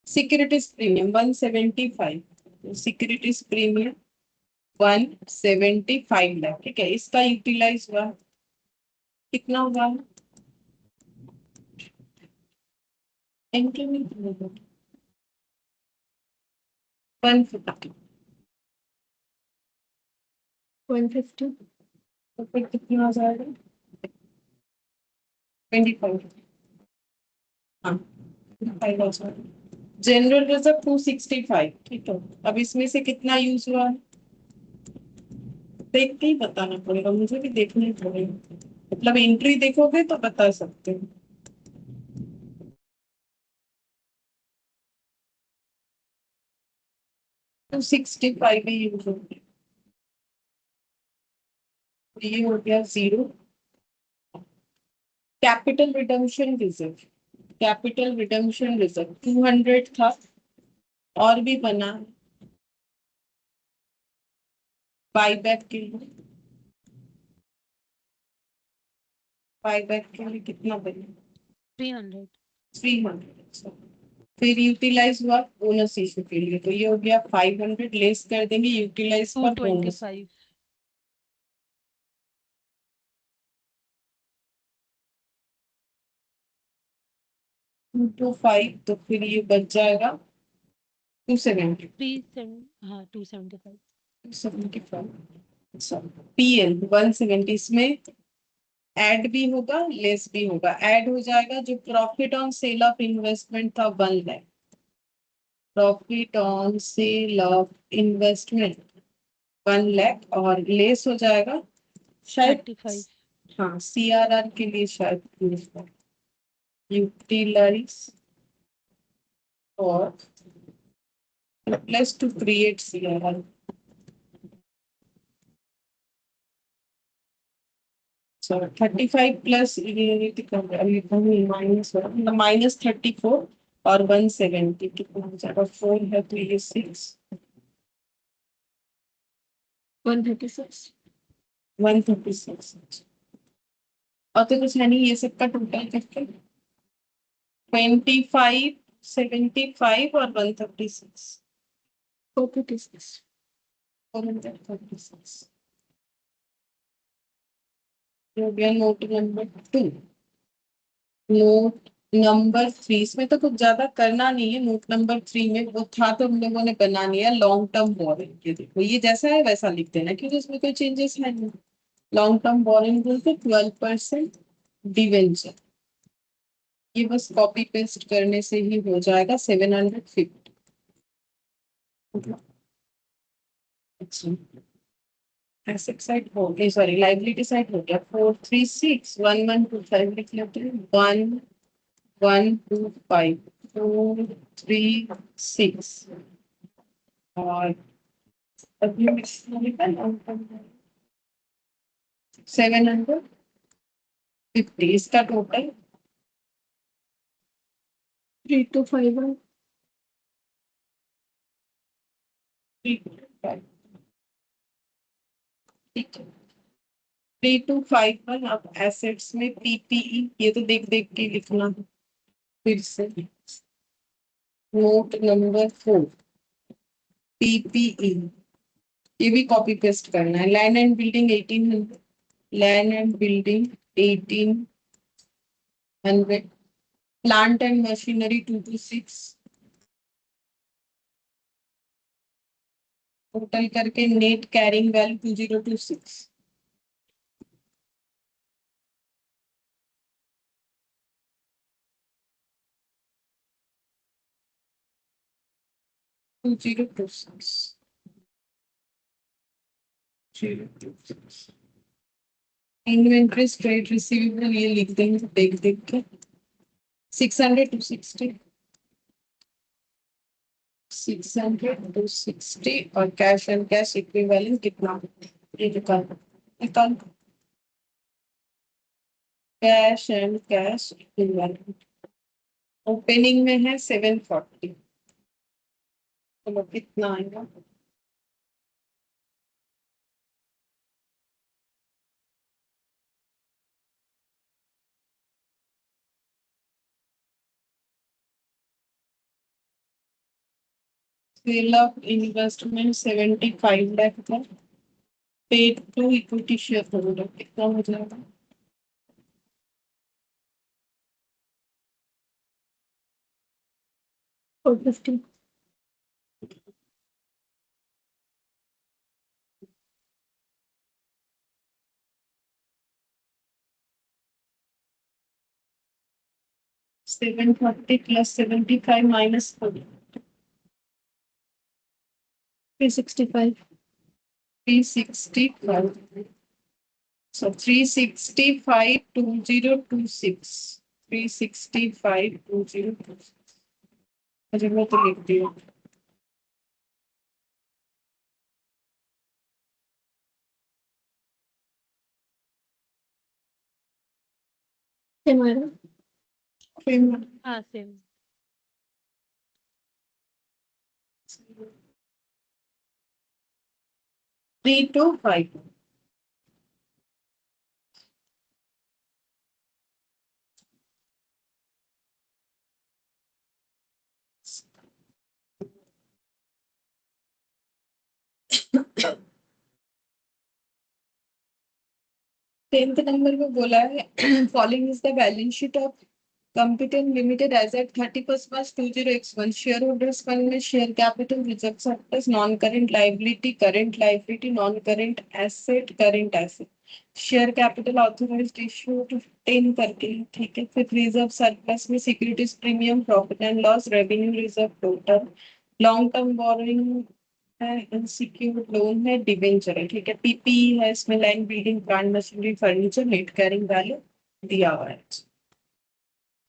[SPEAKER 1] securities premium 175, securities premium 175 lakh, ठीक है। इसका यूटिलाइज हुआ कितना हुआ, एंट्री में 150, 150, तो फिर कितना हो जाएगा 25, हाँ 25 हो जाएगा। जनरल रिजर्व 265, ठीक है। अब इसमें से कितना यूज हुआ है देख के ही बताना पड़ेगा, मुझे भी देखना ही पड़ेगा। मतलब एंट्री देखोगे तो बता सकते हो। 265 ही यूज हो गया, तो ये हो गया 0। Capital redemption reserve, capital redemption reserve 200 था और भी बना, बाईबैक के लिए, बाईबैक के लिए कितना देंगे?
[SPEAKER 2] 300.
[SPEAKER 1] 300। फिर यूटिलाइज हुआ बोनस इशू के लिए, तो ये हो गया 500, लेस कर देंगे यूटिलाइज का बोनस।
[SPEAKER 2] 225.
[SPEAKER 1] 225, तो फिर ये बच जाएगा 270।
[SPEAKER 2] 275.
[SPEAKER 1] 275। पीएल 170, इसमें ऐड भी होगा लेस भी होगा। ऐड हो जाएगा जो profit on sale of investment था 1 lakh, profit on sale of investment 1 lakh, और लेस हो जाएगा शायद,
[SPEAKER 2] 35.
[SPEAKER 1] हाँ सीआरआर के लिए शायद यूटिलाइज और plus two create CRR. So 35 plus -34 और 170 कितना हो जाएगा? 4 है तो ये 6, 136, 136। और तो कुछ है नहीं, ये सबका टोटल करके 25, 75 और 136, 436, 436 हो गया। Note number 2। नोट नंबर 3, इसमें तो कुछ ज्यादा करना नहीं है। नोट नंबर 3 में वो था तो हम लोगों ने बना लिया, लॉन्ग टर्म बोरिंग। ये देखो ये जैसा है वैसा लिख देना, क्योंकि इसमें कोई चेंजेस है नहीं। लॉन्ग टर्म बोरिंग बोलते 12% डिवेंचर, ये बस कॉपी पेस्ट करने से ही हो जाएगा 750। अच्छा, एसेट साइड हो गई, सॉरी लाइबिलिटी साइड हो गया। 436, 1125 लिख लेते हैं। 1125, 436 और अभी 750, इसका टोटल 3251, 3251, ठीक है। 3251। अब एसेट्स में पीपीई, ये तो देख देख के लिखना है फिर से। नोट नंबर 4, पीपीई, ये भी कॉपी पेस्ट करना है। Land and building 1800, land and building 1800, plant and machinery 226, total करके net carrying value 2026। Two zero two six, 026। Inventories trade receivable ये लिख देंगे देख देख के। 600 to 60, 600 to 60, और कैश एंड कैश इक्विवेलेंट कितना? ये निकाल निकाल। Cash and cash equivalent opening में है 740, चलो कितना आएगा? सेल ऑफ इन्वेस्टमेंट 75 लाख था, paid to equity share holder कितना हो जाएगा? 450, 740 प्लस 75 माइनस 365, 365, so 365 2026, 365 2026। अच्छा मैं तो लिख दिया। फिर
[SPEAKER 2] हाँ सेम.
[SPEAKER 1] 3 to 5. टेंथ नंबर में बोला है following is the balance sheet of Competent Limited as at 31st March 20x1. Shareholders fund में share capital, reserve surplus, non-current liability, non-current asset, current asset. Share capital authorized issue to 10 करके, ठीक है. फिर reserve surplus में securities premium, profit and loss, revenue reserve total, long term borrowing है, unsecured loan है, debenture है, ठीक है. पीपी है, इसमें land, building, plant, machinery, furniture, net carrying value दिया हुआ है.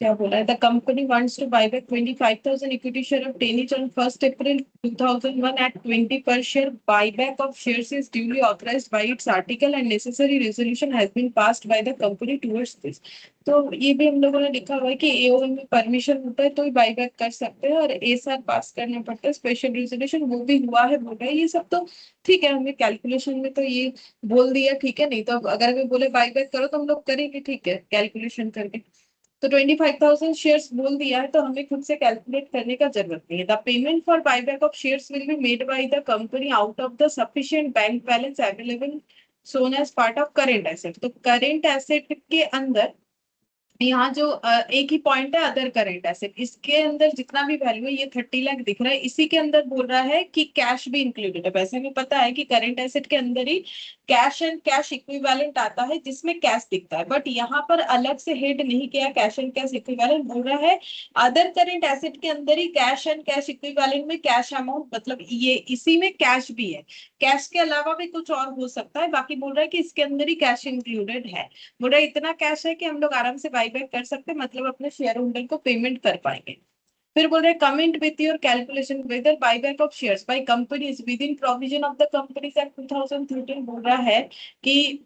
[SPEAKER 1] क्या बोला है? The company wants to buy back 25,000 equity share of ten each on 1st April 2001 at 20 per share. Buyback of shares is duly authorized by its article and necessary resolution has been passed by the company towards this. तो ये भी हम लोगों ने लिखा हुआ है कि एओएम में परमिशन होता है तो ही बाईबैक कर सकते हैं और एसआर पास करना पड़ता है, स्पेशल रेजोल्यूशन वो भी हुआ है बोल रहा है. ये सब तो ठीक है, हमें कैलकुलेशन में तो ये बोल दिया, ठीक है. नहीं तो अगर हमें बोले बाईबैक करो तो हम लोग करेंगे, ठीक है, कैलकुलेशन करके. तो 25,000 शेयर्स बोल दिया है तो हमें खुद से कैलकुलेट करने का जरूरत नहीं है. The payment for buyback of shares will be made by the company out of the sufficient bank balance available shown as part of current asset. तो करेंट एसेट के अंदर यहाँ जो एक ही पॉइंट है अदर करेंट एसेट, इसके अंदर जितना भी वैल्यू है ये 30 लाख दिख रहा है, इसी के अंदर बोल रहा है कि कैश भी इंक्लूडेड है. वैसे हमें पता है कि करेंट एसेट के अंदर ही कैश एंड कैश इक्विवेलेंट आता है जिसमें कैश दिखता है, बट यहाँ पर अलग से हेड नहीं किया कैश एंड कैश इक्विवेलेंट, बोल रहा है अदर करेंट एसेट के अंदर ही कैश एंड कैश इक्विवेलेंट में कैश अमाउंट, मतलब ये इसी में कैश भी है, कैश के अलावा भी कुछ और हो सकता है, बाकी बोल रहा है कि इसके अंदर ही कैश इंक्लूडेड है. बोला इतना कैश है कि हम लोग आराम से बाईबैक कर सकते हैं, मतलब अपने शेयर होल्डर को पेमेंट कर पाएंगे. फिर बोल रहे comment with your calculation whether buyback of shares by companies within provision of the companies act 2013. बोल रहा है कि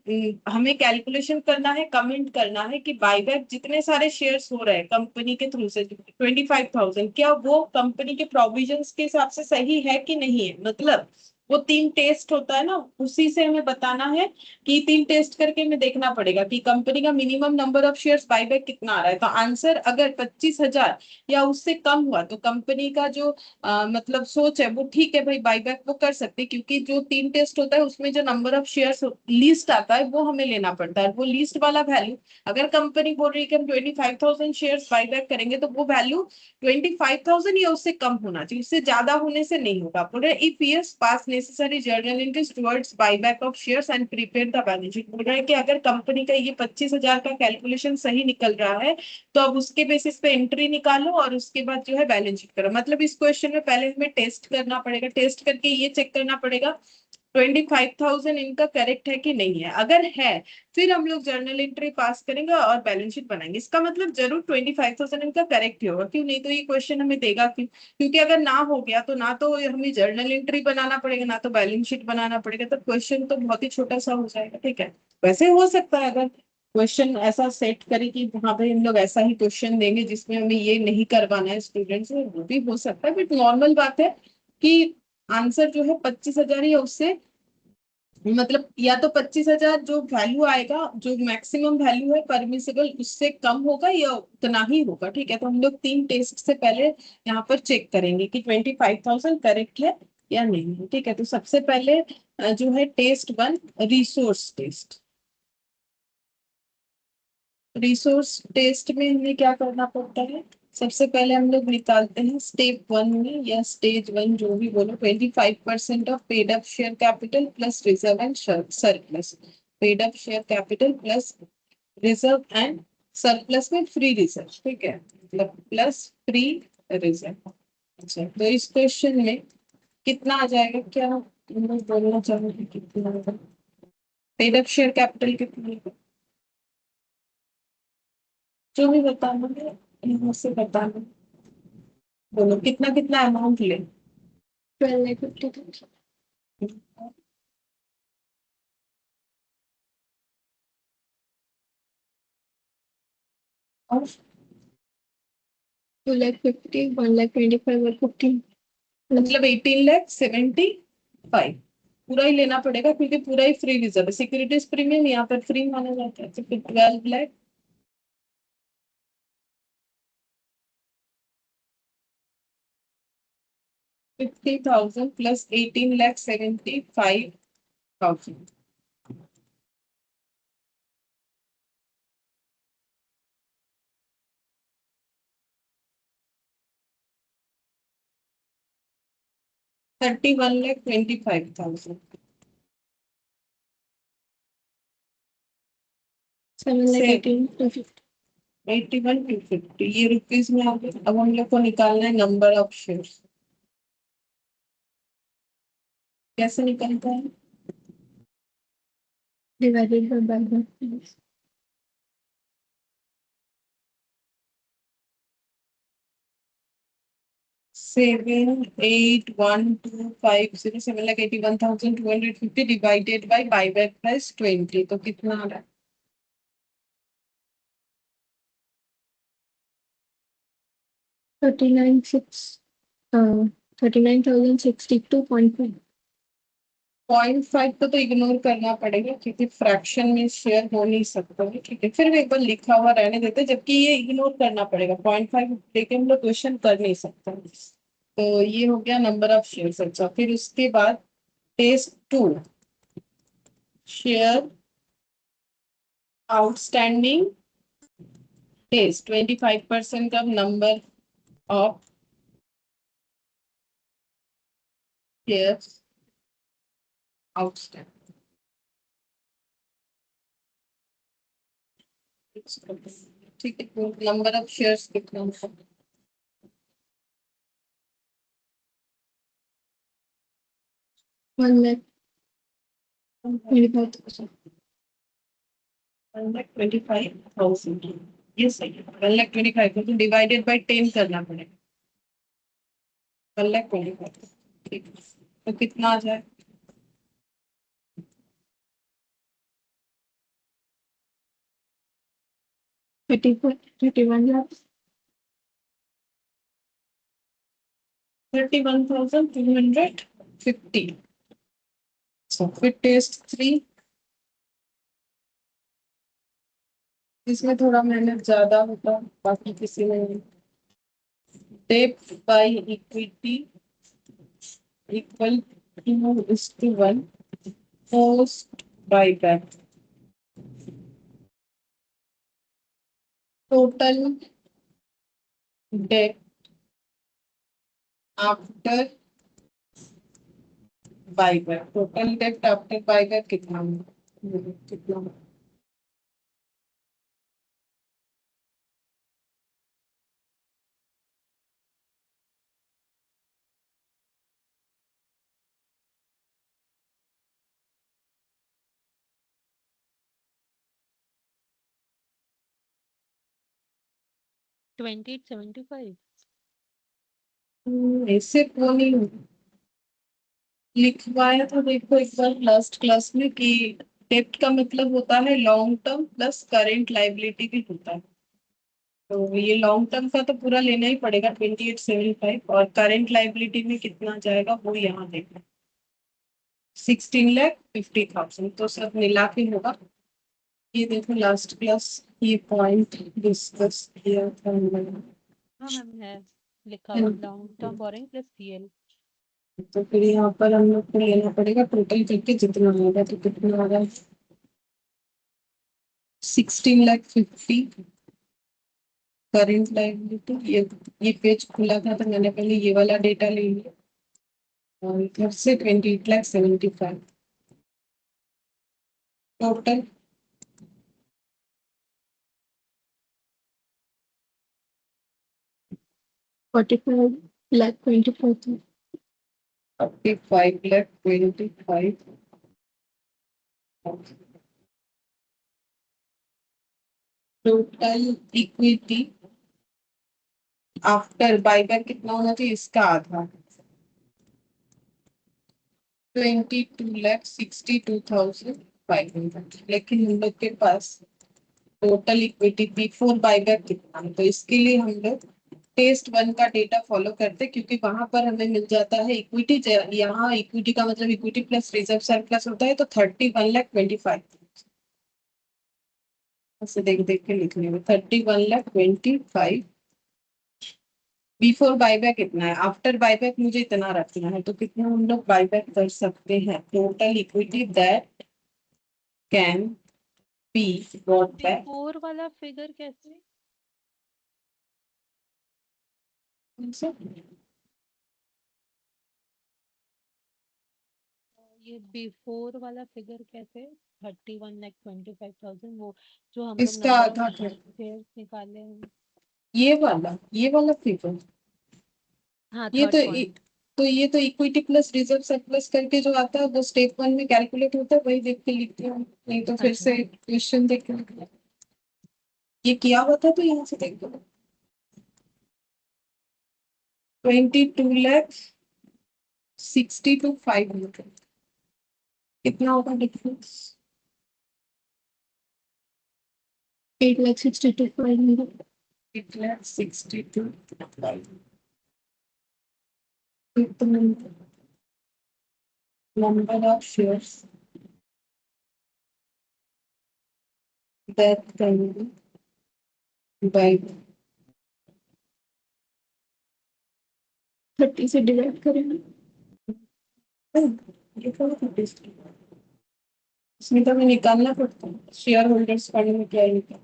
[SPEAKER 1] हमें कैलकुलेशन करना है, कमेंट करना है कि बायबैक जितने सारे शेयर्स हो रहे हैं कंपनी के थ्रू से 25,000, क्या वो कंपनी के प्रोविजंस के हिसाब से सही है कि नहीं है. मतलब वो 3 टेस्ट होता है ना, उसी से हमें बताना है कि 3 टेस्ट करके हमें देखना पड़ेगा कि कंपनी का minimum number of shares buyback कितना आ रहा है. तो आंसर अगर 25,000 या उससे कम हुआ तो कंपनी का जो मतलब सोच है वो ठीक है भाई, बाईबैक वो कर सकते हैं, क्योंकि जो 3 टेस्ट होता है उसमें जो नंबर ऑफ शेयर्स लिस्ट आता है वो हमें लेना पड़ता है. वो लिस्ट वाला वैल्यू अगर कंपनी बोल रही है कि हम 25,000 शेयर्स बाईबैक करेंगे तो वो वैल्यू 25,000 या उससे कम होना चाहिए, उससे ज्यादा होने से नहीं होगा. बोल रहे if yes pass necessary journal entries towards buyback of shares and prepare the balance sheet. बोल रहा है कि अगर कंपनी का ये 25,000 का कैलकुलेशन सही निकल रहा है तो अब उसके बेसिस पे एंट्री निकालो और उसके बाद जो है बैलेंस शीट करो. मतलब इस क्वेश्चन में पहले हमें टेस्ट करना पड़ेगा, टेस्ट करके ये चेक करना पड़ेगा 25,000 इनका करेक्ट है कि नहीं है. अगर है फिर हम लोग जर्नल एंट्री पास करेंगे और बैलेंस शीट बनाएंगे. इसका मतलब जरूर 25,000 इनका करेक्ट ही होगा, क्यों नहीं तो ये क्वेश्चन हमें देगा क्यों, क्योंकि अगर ना हो गया तो ना तो हमें जर्नल एंट्री बनाना पड़ेगा ना तो बैलेंस शीट बनाना पड़ेगा, तो क्वेश्चन तो बहुत ही छोटा सा हो जाएगा. ठीक है, वैसे हो सकता है अगर क्वेश्चन ऐसा सेट करे कि हाँ भाई हम लोग ऐसा ही क्वेश्चन देंगे जिसमें हमें ये नहीं करवाना है स्टूडेंट से, वो भी हो सकता है, बट नॉर्मल बात है कि आंसर जो है 25,000 या उससे, मतलब या तो 25,000 जो वैल्यू आएगा, जो मैक्सिमम वैल्यू है परमिसिबल उससे कम होगा या उतना ही होगा. ठीक है, तो हम लोग 3 टेस्ट से पहले यहाँ पर चेक करेंगे कि 25,000 करेक्ट है या नहीं है. ठीक है, तो सबसे पहले जो है test 1, resource test. Resource test में हमें क्या करना पड़ता है, सबसे पहले हम लोग निकालते हैं स्टेप 1 में या स्टेज 1 जो भी बोलो, 25% of paid up share capital plus reserve and surplus. Paid up share capital plus reserve and surplus में फ्री रिजर्व. ठीक है, मतलब प्लस फ्री रिजर्व. अच्छा, तो इस क्वेश्चन में कितना आ जाएगा, क्या हम लोग बोलना चाहोगे कितना होगा? पेड अप शेयर कैपिटल कितना होगा जो भी बताना है यहाँ से बताना. बोलो कितना कितना अमाउंट ले. 12,50,000. और 2,50,000, 1,25,000 और 15, मतलब 18,75,000. पूरा ही लेना पड़ेगा क्योंकि पूरा ही फ्री रिजर्व है, सिक्योरिटीज प्रीमियम यहाँ पर फ्री माना जाता है, तो फिर 12 लाख 50,000 प्लस 18,75,000। $31,25,000।
[SPEAKER 2] 7,18,250.
[SPEAKER 1] 81,250 ये रुपीज में आ गया। अब हम लोग को निकालना है नंबर ऑफ शेयर्स। कैसे निकलता है?
[SPEAKER 2] Divided by buyback price.
[SPEAKER 1] 781,250 7,81,250 divided by buyback price 20, तो कितना आ रहा है?
[SPEAKER 2] 39,662.5.
[SPEAKER 1] 0.5 तो इग्नोर करना पड़ेगा क्योंकि फ्रैक्शन में शेयर हो नहीं सकता है, ठीक है। फिर भी एक बार लिखा हुआ रहने देते हैं, जबकि ये इग्नोर करना पड़ेगा, 0.5 लेके हम लोग क्वेश्चन कर नहीं सकते। तो ये हो गया नंबर ऑफ शेयर्स। अच्छा, फिर उसके बाद टेस्ट 2, शेयर आउटस्टैंडिंग टेस्ट 25% का नंबर ऑफ शेयर्स आउटस्टैंडिंग। ठीक है, तो नंबर ऑफ शेयर्स कितना होगा?
[SPEAKER 2] 1,25,000.
[SPEAKER 1] 1,25,000, ये सही है। 1,25,000 डिवाइडेड बाई 10 करना पड़ेगा। 1,25,000, ठीक है। तो कितना आ जाए?
[SPEAKER 2] 31 lakhs.
[SPEAKER 1] 31,250। फिर टेस्ट 3, इसमें थोड़ा मेहनत ज्यादा होता, बाकी किसी में नहीं। Debt by equity equal to 1 post buyback. Total debt after buyback, total debt after buyback कितना कितना?
[SPEAKER 2] $28.75.
[SPEAKER 1] ऐसे तो नहीं लिखवाया था, देखो एक बार लास्ट क्लास में कि डेब्ट का मतलब होता है long term plus current liability भी होता है। तो ये लॉन्ग टर्म का तो पूरा लेना ही पड़ेगा 2875, और करेंट लाइबिलिटी में कितना जाएगा वो यहाँ देखना। 16,50,000 तो सब मिला के होगा। ये देखो लास्ट क्लास ये पॉइंट डिस्कस किया था हमने।
[SPEAKER 2] हाँ मैम है लिखा हुआ long term borrowing plus CL.
[SPEAKER 1] तो फिर यहाँ पर हम लोग को लेना पड़ेगा टोटल करके जितना होगा, तो कितना होगा? 16,50,000 करेंट लायबिलिटी। ये पेज खुला था तो मैंने पहले ये वाला डेटा ले लिया, और इधर से 28,75,000 total.
[SPEAKER 2] 45,24,000.
[SPEAKER 1] 45,25,000 total equity after buyback कितना होना चाहिए? इसका आधा 22,62,500। लेकिन हम लोग के पास टोटल इक्विटी बिफोर बायबैक कितना है, तो इसके लिए हम लोग टेस्ट 1 का डेटा फॉलो करते, क्योंकि वहां पर हमें मिल जाता है इक्विटी। यहाँ इक्विटी का मतलब इक्विटी प्लस रिजर्व सरप्लस होता है, तो 31,25,000 ऐसे देख देख के लिख लेंगे 31,25,000। बिफोर बायबैक कितना है, आफ्टर बायबैक मुझे इतना रखना है, तो कितना हम लोग बायबैक कर सकते हैं, total equity that can be bought back.
[SPEAKER 2] Before वाला फिगर कैसे? ये बिफोर वाला फिगर कैसे? 31,25,000, वो जो हम लोग
[SPEAKER 1] इसका
[SPEAKER 2] नंबर ऑफ
[SPEAKER 1] आधा है
[SPEAKER 2] शेयर्स निकाले हैं।
[SPEAKER 1] ये वाला फिगर।
[SPEAKER 2] हाँ,
[SPEAKER 1] ये
[SPEAKER 2] थर्ड
[SPEAKER 1] तो
[SPEAKER 2] पॉइंट।
[SPEAKER 1] तो ये तो इक्विटी प्लस रिजर्व सरप्लस करके जो आता है वो स्टेप 1 में कैलकुलेट होता है, वही देख के लिखते हैं, नहीं तो फिर
[SPEAKER 2] अच्छा।
[SPEAKER 1] से क्वेश्चन देख के लिखते हैं। ये किया हुआ था तो यहाँ से देख दो 22,62,500 कितना होगा difference? 8,62,500। 8,62,500 number of shares that can be by 30 से डिवाइड करेंगे। ये क्या होता है? इसमें तो हमें निकालना पड़ता है, शेयर होल्डर्स फंड में क्या निकाल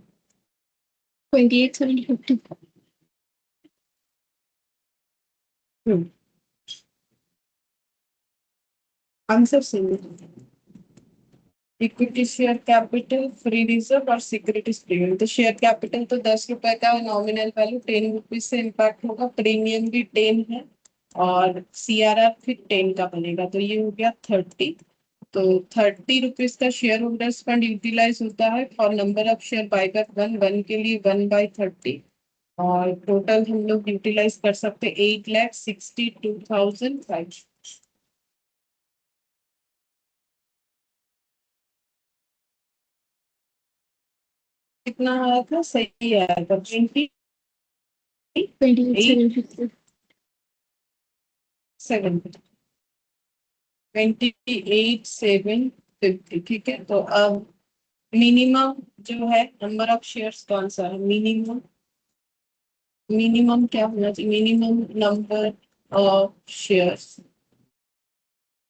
[SPEAKER 1] 28,750। आंसर सही है। Equity share capital, free reserve और सिक्योरिटीज प्रीमियम। तो शेयर कैपिटल तो 10 रुपए का, नॉमिनल वैल्यू 10 रुपीज से इम्पैक्ट होगा, प्रीमियम भी 10 है, और CRR फिर 10 का बनेगा, तो ये हो गया 30। तो 30 रुपीज का शेयर होल्डर्स फंड यूटिलाइज होता है for number of share buyback 1 के लिए 1/30, और टोटल हम लोग यूटिलाइज कर सकते 8,62,500। कितना आया था, सही आया था 28,750। 28,750, ठीक है। तो अब मिनिमम जो है नंबर ऑफ शेयर्स कौन सा है, मिनिमम मिनिमम क्या होना चाहिए, minimum number of shares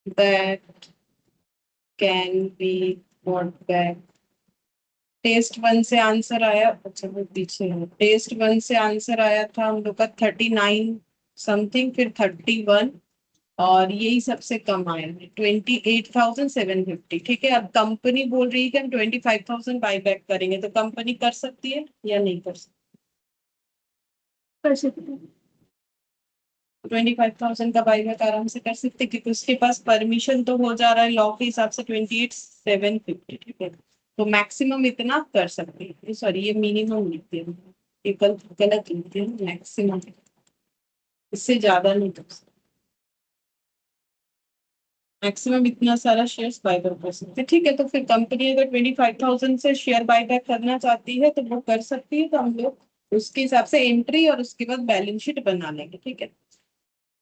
[SPEAKER 1] that can be bought back. Test 1 से आंसर आया, अच्छा वो पीछे है, टेस्ट 1 से आंसर आया था हम लोग का 39 समथिंग, फिर 31, और यही सबसे कम आया है 28,750, ठीक है। अब कंपनी बोल रही है कि हम 25,000 बाई बैक करेंगे, तो कंपनी कर सकती है या नहीं कर सकती? कर सकती है। 25,000 का बाई बैक आराम से कर सकते, क्योंकि उसके पास परमिशन तो हो जा रहा है लॉ के हिसाब से 28,750, ठीक है। तो मैक्सिमम इतना कर सकते हैं, सॉरी ये मिनिमम लिखते हैं, ये गलत लिखते हैं, मैक्सिमम, इससे ज्यादा नहीं कर सकते, मैक्सिमम इतना सारा शेयर्स बाय बैक कर सकते हैं, ठीक है। तो फिर कंपनी अगर 25,000 से शेयर बाय बैक करना चाहती है तो वो कर सकती है, तो हम लोग उसके हिसाब से एंट्री और उसके बाद बैलेंस शीट बना लेंगे, ठीक है।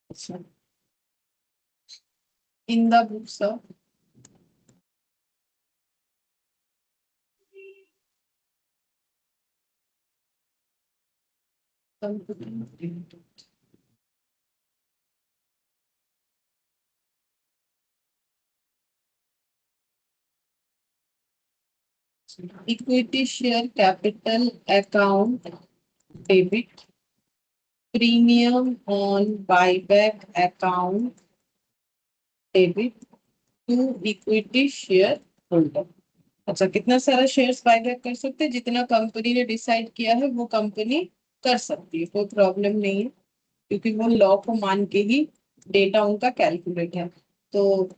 [SPEAKER 1] अच्छा, in the books of company equity share capital account debit, premium on buyback account debit to equity share holder. अच्छा, कितना सारा शेयर्स बायबैक कर सकते हैं, जितना कंपनी ने डिसाइड किया है वो कंपनी कर सकती है, कोई प्रॉब्लम नहीं है, क्योंकि वो लॉ को मान के ही डेटा उनका कैलकुलेट है। तो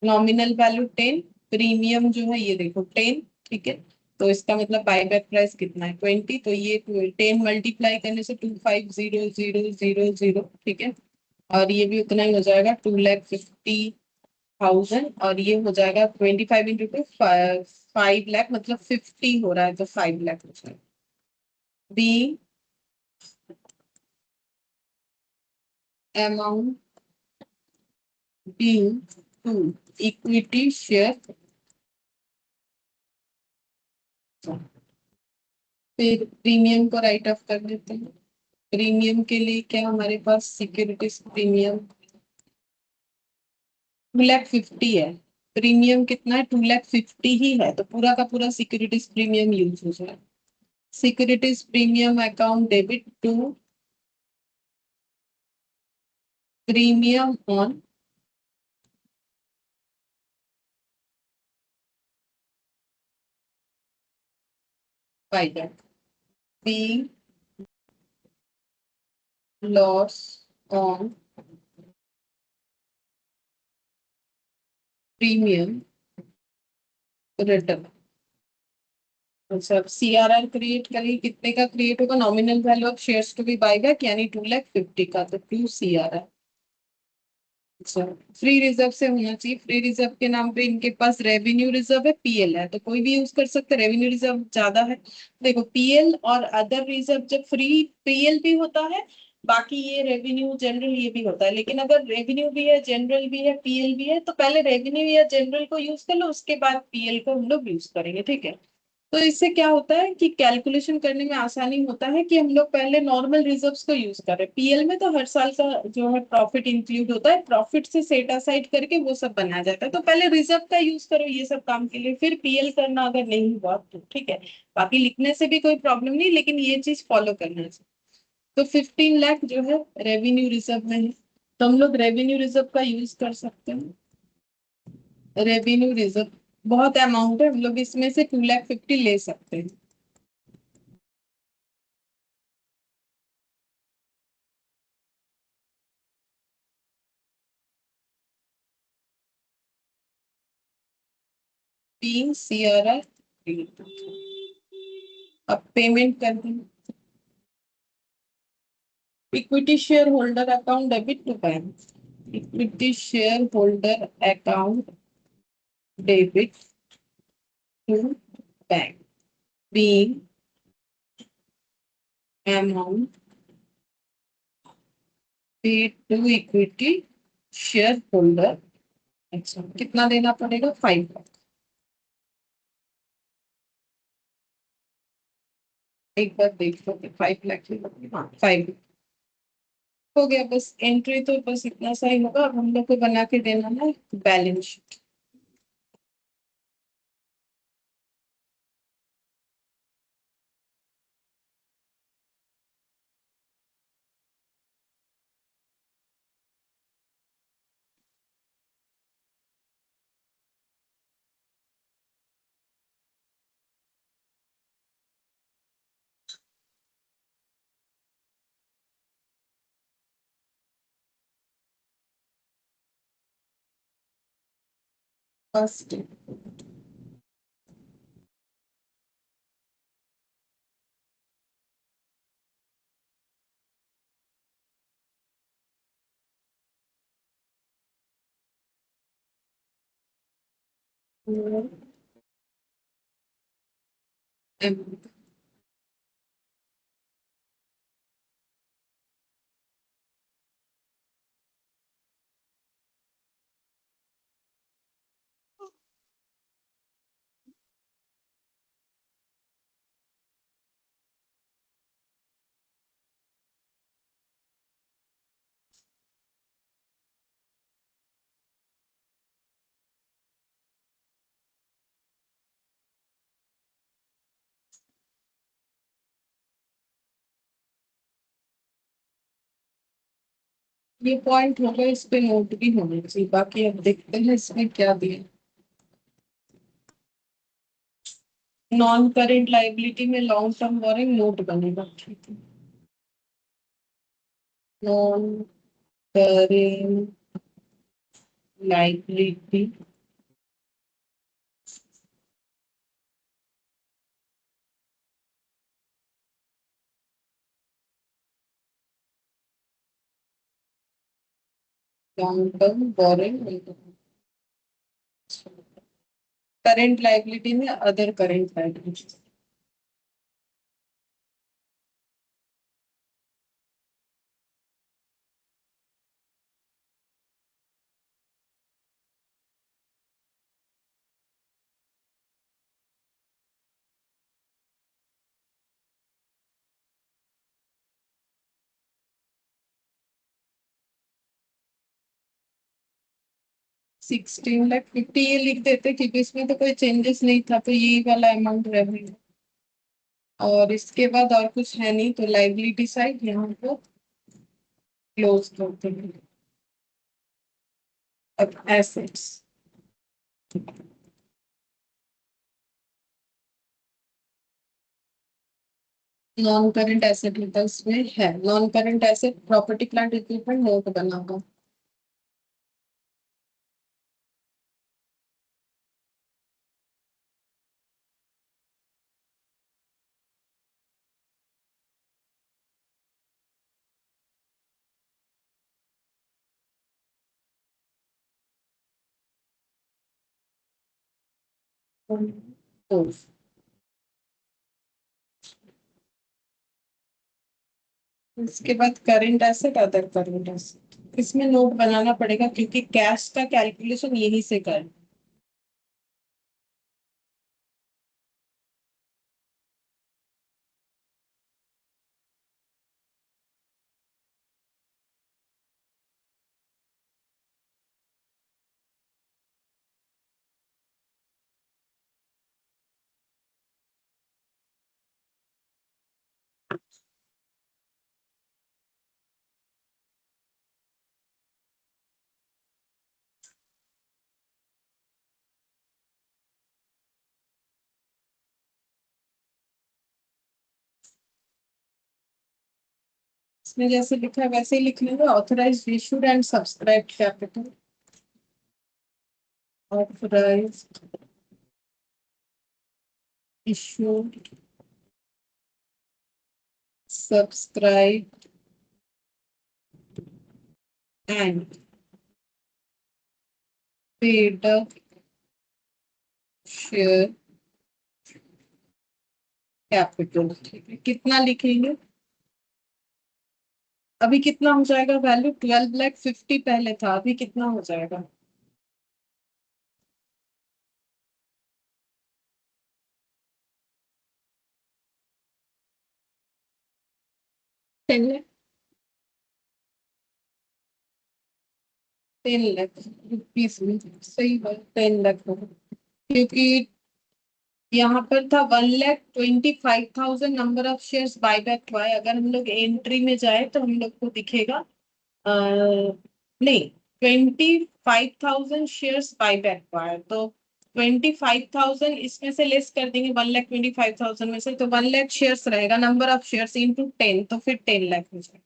[SPEAKER 1] नॉमिनल वैल्यू 10, प्रीमियम जो है ये देखो 10, ठीक है। तो इसका मतलब बायबैक प्राइस कितना है 20, तो ये 10 मल्टीप्लाई करने से 25,000, ठीक है। और ये भी उतना ही हो जाएगा 2,50,000, और ये हो जाएगा 25 इंटू 5 लाख, मतलब 50 हो रहा है, तो 5 लाख हो जाएगा। Be amount being to equity share, फिर प्रीमियम को राइट ऑफ कर देते हैं। प्रीमियम के लिए क्या हमारे पास सिक्योरिटीज प्रीमियम 2,50,000 है। प्रीमियम कितना है? 2,50,000 ही है, तो पूरा का पूरा सिक्योरिटीज प्रीमियम यूज हो जाए। Securities premium account debit to premium on buyback being loss on premium return. अच्छा, सीआरआर क्रिएट करिए, कितने का क्रिएट होगा? Nominal value of shares to be buyback यानी 2,50,000 का, तो 2 सीआरआर। अच्छा, फ्री रिजर्व से होना चाहिए। फ्री रिजर्व के नाम पे इनके पास रेवेन्यू रिजर्व है, पीएल है, तो कोई भी यूज कर सकते हैं। रेवेन्यू रिजर्व ज्यादा है। देखो, पीएल और अदर रिजर्व जब फ्री, पीएल भी होता है, बाकी ये रेवेन्यू जनरल ये भी होता है, लेकिन अगर रेवेन्यू भी है, जनरल भी है, पीएल भी है, तो पहले रेवेन्यू या जनरल को यूज कर लो, उसके बाद पीएल को हम लोग यूज करेंगे, ठीक है। तो इससे क्या होता है कि कैलकुलेशन करने में आसानी होता है कि हम लोग पहले नॉर्मल रिजर्व्स को यूज करें। पीएल में तो हर साल का जो है प्रॉफिट इंक्लूड होता है, प्रॉफिट से सेट असाइड करके वो सब बनाया जाता है, तो पहले रिजर्व का यूज करो ये सब काम के लिए, फिर पीएल करना अगर नहीं हुआ तो ठीक है। बाकी लिखने से भी कोई प्रॉब्लम नहीं, लेकिन ये चीज फॉलो करना चाहिए। तो 15 लाख जो है रेवेन्यू रिजर्व में है, तो हम लोग रेवेन्यू रिजर्व का यूज कर सकते हैं। रेवेन्यू रिजर्व बहुत अमाउंट है, हम लोग इसमें से 2,50,000 ले सकते हैं। तीन सीआरआर। अब पेमेंट कर दें। Equity share holder account debit to bank. Equity share holder account debit to bank being amount paid to equity share holder. अच्छा, कितना देना पड़ेगा? 5 लाख। एक बार देख लो कि 5 लाख ही लगेगा। हाँ, 5 हो गया। बस एंट्री तो बस इतना सा ही होगा। अब हम लोग को बना के देना है बैलेंस शीट। फर्स्ट ये पॉइंट होगा, इस पे नोट भी होना चाहिए। बाकी अब देखते हैं इसमें क्या दिया। नॉन करेंट लाइबिलिटी में लॉन्ग टर्म बोरिंग नोट बनेगा, ठीक है। Non current liability long term boring current liability में अदर करेंट लाइबिलिटी। 16,50,000 ये लिख देते क्योंकि इसमें तो कोई चेंजेस नहीं था, तो यही वाला अमाउंट रहेगा। और इसके बाद और कुछ है नहीं, तो लाइबिलिटी साइड यहाँ पर क्लोज करते हैं। अब एसेट्स, नॉन करंट एसेट होता है, इसमें है non current asset property plant equipment note बना हुआ। तो इसके बाद current asset, other current asset, इसमें नोट बनाना पड़ेगा क्योंकि कैश का कैलकुलेशन यहीं से कर। इसमें जैसे लिखा है वैसे ही लिख लेंगे। Authorise issued and subscribe capital, authorise issued subscribe and paid share capital. ठीक है, कितना लिखेंगे? अभी कितना हो जाएगा वैल्यू? 12,50,000 पहले था, अभी कितना हो जाएगा? 10 लाख, 10 लाख रुपीज में सही बात, 10 लाख होगा। क्योंकि यहाँ पर था 1,25,000 नंबर ऑफ शेयर्स बायबैक हुआ है। अगर हम लोग एंट्री में जाए तो हम लोग को दिखेगा नहीं, 25,000 शेयर्स बायबैक हुआ है, तो 25,000 इसमें से लेस कर देंगे 1,25,000 में से, तो 1 लाख शेयर्स रहेगा, नंबर ऑफ शेयर्स इंटू 10, तो फिर 10 लाख हो जाएगा।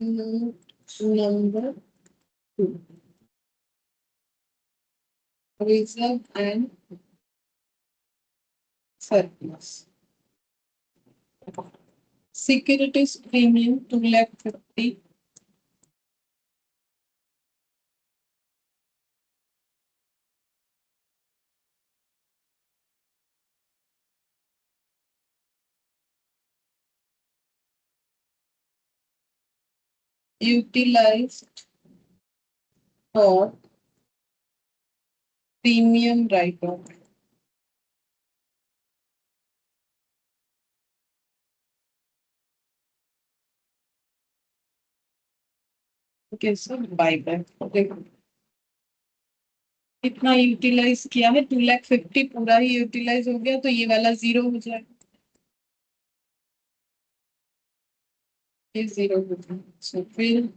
[SPEAKER 1] Number 2, reserve and surplus. Securities premium 2,50,000। utilized for premium write-off. Okay, so buyback. देखो कितना यूटिलाइज किया है, 2,50,000 पूरा ही यूटिलाइज हो गया, तो ये वाला जीरो हो जाएगा, ये जीरो हो गया। So, फिर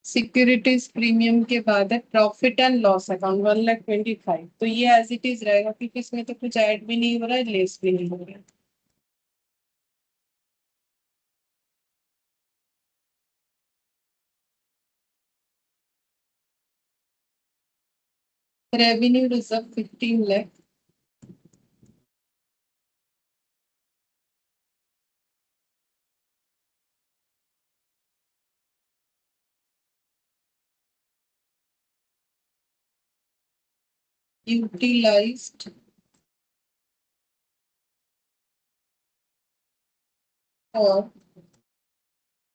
[SPEAKER 1] सिक्योरिटीज प्रीमियम के बाद है प्रॉफिट एंड लॉस अकाउंट 1,25,000, तो ये एज इट इज रहेगा क्योंकि इसमें तो कुछ ऐड भी नहीं हो रहा है, लेस भी नहीं हो रहा है। रेवेन्यू रिजर्व 15 लाख, यूटिलाइज्ड और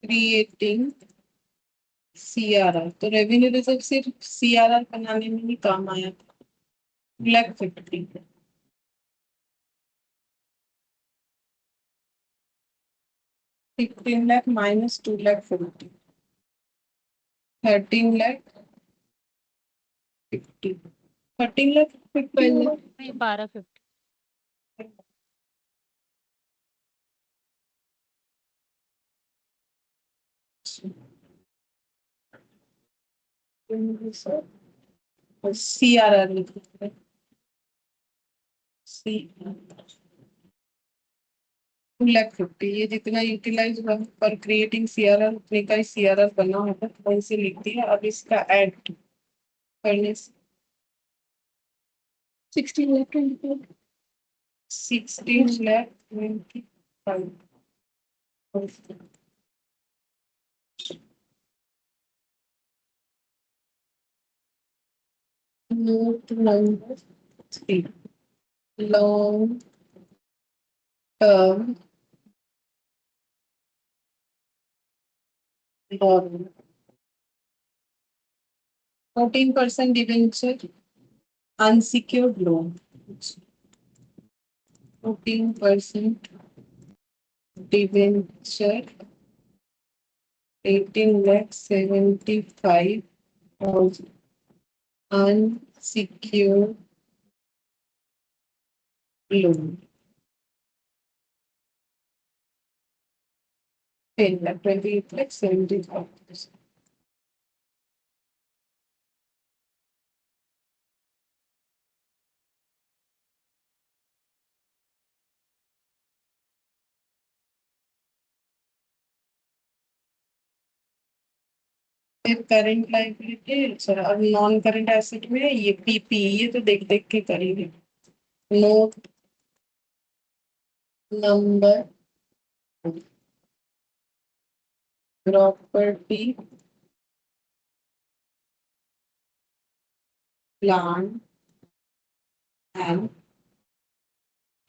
[SPEAKER 1] क्रिएटिंग CRR, तो रेवेन्यू रिजर्व सिर्फ CRR बनाने में ही काम आया था। 2,50,000, 16 लाख माइनस 2,50,000, 13,50,000, 13,50,000
[SPEAKER 2] नहीं 1250।
[SPEAKER 1] CRR लिख रहे हैं, सी 2,50,000, ये जितना यूटिलाइज हुआ पर क्रिएटिंग CRR उतने का ही CRR बना होगा, तो वहीं से लिख दिया। अब इसका ऐड करने से 16,25,000, 16,25,000। Note number 3, long term borrowing, 14% debenture, unsecured loan, 14% debenture, 18,75,000, unsecured loan, 10,28,70,000. फिर करंट लायबिलिटी, अच्छा अब नॉन करंट एसेट में ये PP, ये तो देख देख के करेंगे। Note number, property, plant and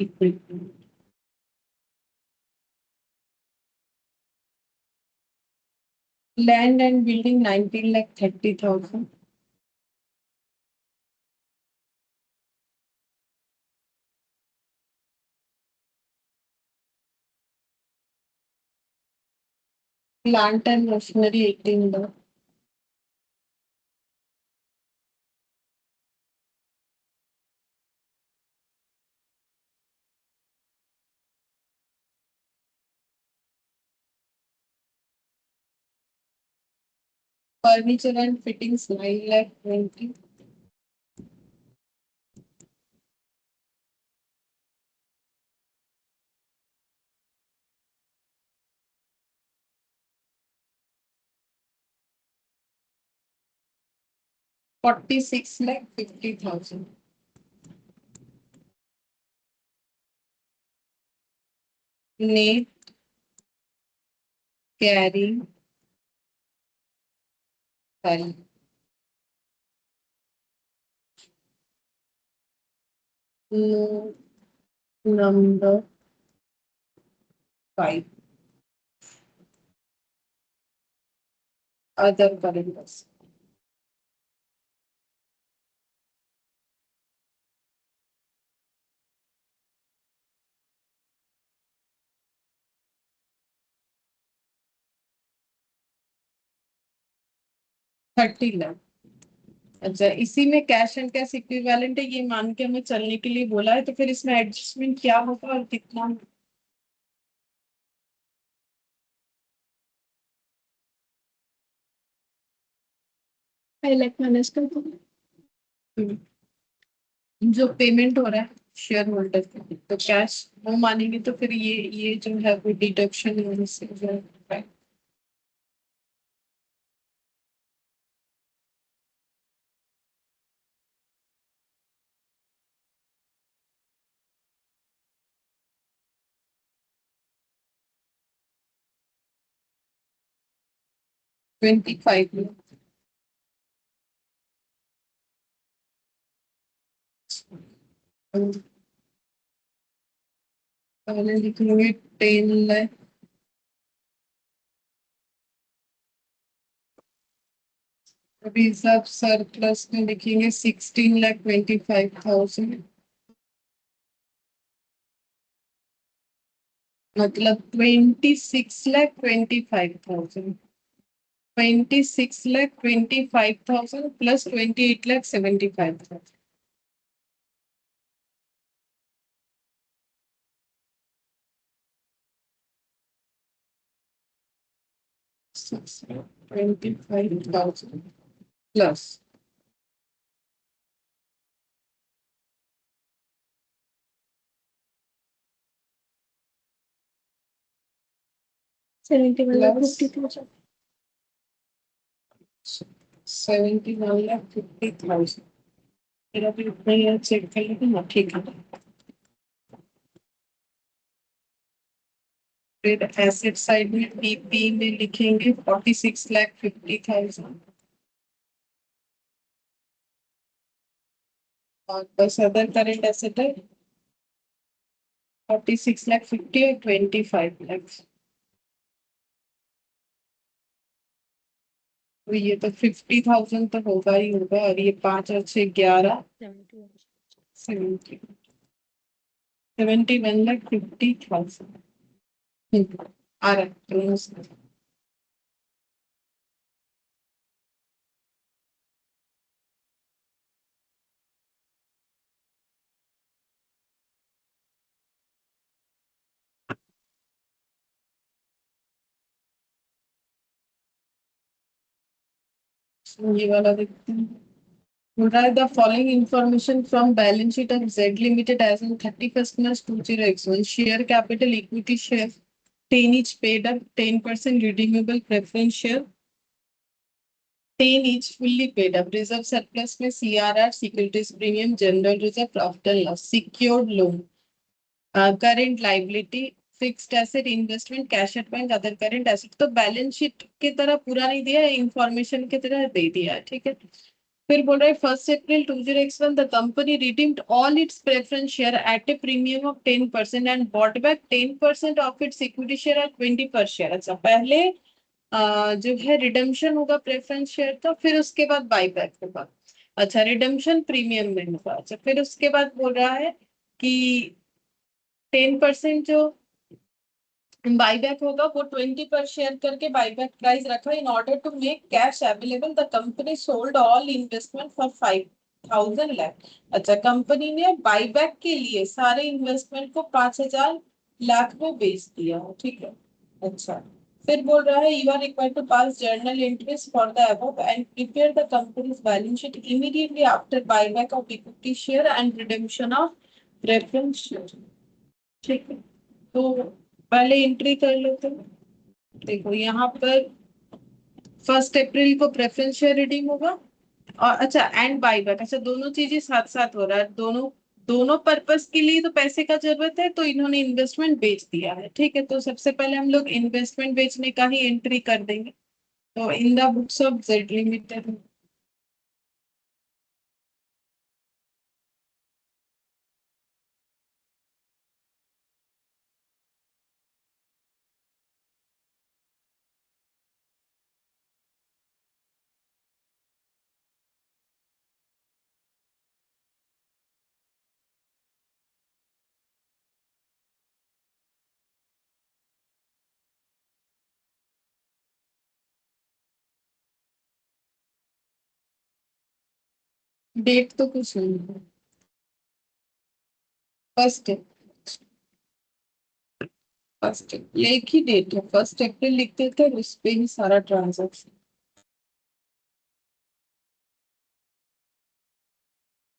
[SPEAKER 1] equipment, land and building 19,30,000, plant and machinery 18 lakh, furniture and fittings 9,20,000, 46,50,000, net carry value, number 5, other करेंगे 30 लाख। अच्छा, इसी में कैश एंड कैश इक्विवेलेंट है, ये मान के हमें चलने के लिए बोला है, तो फिर इसमें एडजस्टमेंट क्या होगा और कितना? पहले मैनेज कर दो। जो पेमेंट हो रहा है शेयर होल्डर के, तो कैश वो मानेंगे, तो फिर ये जो है वो डिडक्शन यहाँ से जो है 25 में। पहले लिखेंगे 10 लाख रिजर्व सरप्लस में लिखेंगे 16,25,000, मतलब 26,25,000, 26,25,000 प्लस 28,75,000। Six lakh 25,000 plus 71,50,000, 71,50,000। मेरा भी उतना ही चेक कर लेते ना, ठीक है। फिर एसेट साइड में पीपी में लिखेंगे 46,50,000, और बस अदर करेंट एसेट है 46,50,000 और 25 लाख। तो ये तो 50,000 तो होगा ही होगा, और ये 5 और 6 11,
[SPEAKER 2] 71.
[SPEAKER 1] 70, 71,50,000। आ रहा है दोनों से। ये वाला देखते हैं। Derive the following information from balance sheet of Z Limited as on 31st March 20x1. Share capital, equity share, 10 each paid up, 10% redeemable preference share, 10 each fully paid up. Reserve surplus में CRR, securities premium, general reserve, profit and loss, secured loan, current liability, fixed asset, investment, cash at bank, other current asset. तो balance sheet की तरह पूरा नहीं दिया है, information की तरह दे दिया है, ठीक है। फिर बोल रहा है 1 April 20x1 the company redeemed all it's preference share eight A premium of 10% and bought back 10% of its equity share eight 20 पर शेयर। अच्छा, पहले जो है रिडम्पशन होगा प्रेफरेंस शेयर का, फिर उसके बाद बाईबैक होगा। अच्छा, रिडम्पशन प्रीमियम में होगा। अच्छा, फिर उसके बाद बोल रहा है कि 10% जो बाईबैक होगा वो 20 पर शेयर करके बाईबैक प्राइस रखा। In order to make cash available the company sold all investment for 5,000 lakh. अच्छा, कंपनी ने बाईबैक के लिए सारे इन्वेस्टमेंट को 5,000 लाख में बेच दिया, ठीक है। अच्छा, फिर बोल रहा है you are required to pass journal entries for the above and prepare the company's balance sheet immediately after buyback of equity share and redemption of preference share, ठीक है। तो पहले एंट्री कर लेते हैं। देखो यहाँ पर 1 अप्रैल को प्रेफरेंस शेयर रिडीम होगा, और अच्छा एंड बाईबैक। अच्छा, दोनों चीजें साथ साथ हो रहा है, दोनों दोनों पर्पस के लिए तो पैसे का जरूरत है, तो इन्होंने इन्वेस्टमेंट बेच दिया है, ठीक है। तो सबसे पहले हम लोग इन्वेस्टमेंट बेचने का ही एंट्री कर देंगे। तो in the books of Z limited, debt तो कुछ नहीं है। फर्स्ट फर्स्ट एक ही डेट है, 1 अप्रैल लिख देते हैं, उस पे ही सारा transaction.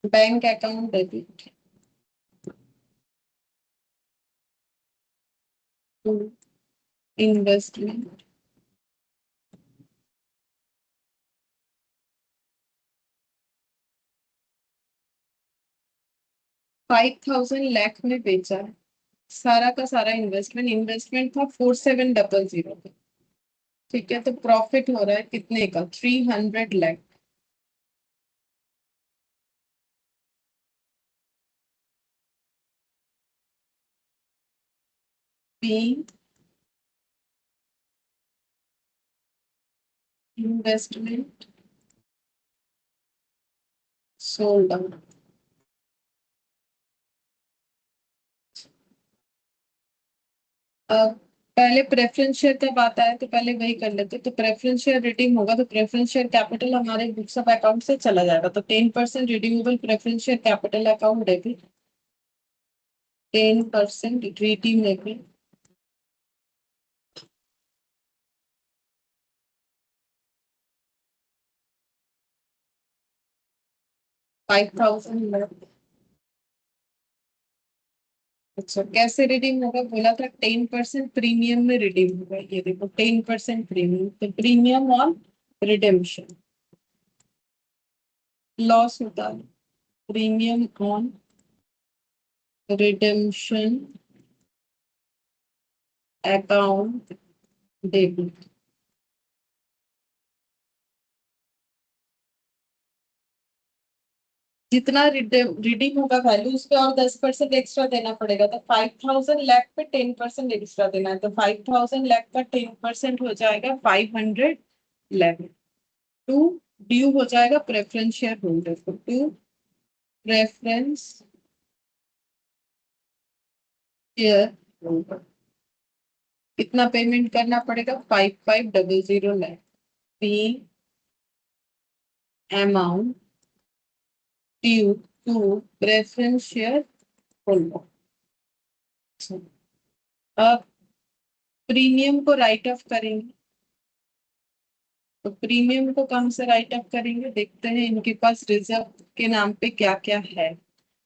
[SPEAKER 1] Bank account debit, investment 5,000 lakh में बेचा है। सारा का सारा इन्वेस्टमेंट, इन्वेस्टमेंट था 4700 का, ठीक है। तो प्रॉफिट हो रहा है कितने का, 300 lakh. Being investment sold out. अब पहले प्रेफरेंस शेयर कब आता है, तो पहले वही कर लेते। तो प्रेफरेंस शेयर रिडीम होगा तो प्रेफरेंस शेयर कैपिटल हमारे बुक्स ऑफ अकाउंट से चला जाएगा। तो 10% redeemable preference share capital account debit, 10% redeemable 5,000। अच्छा, कैसे रिडीम होगा बोला था, 10% प्रीमियम में रिडीम होगा। ये देखो 10% प्रीमियम, तो प्रीमियम ऑन रिडेम्पशन लॉस होता है। Premium on redemption account debit. जितना रिडीम होगा वैल्यू उस पे और 10% एक्स्ट्रा देना पड़ेगा। तो 5,000 लाख पे 10% एक्स्ट्रा देना है। तो 5,000 लाख का 10% हो जाएगा 500 लाख। टू ड्यू हो जाएगा प्रेफरेंस शेयर होल्डर को, टू प्रेफरेंस शेयर होल्डर। कितना पेमेंट करना पड़ेगा, 5,500 lakh. Be amount due to preference share holder. अब प्रीमियम को राइट ऑफ करेंगे। तो प्रीमियम को कम से राइट ऑफ करेंगे, देखते हैं इनके पास रिजर्व के नाम पे क्या क्या है।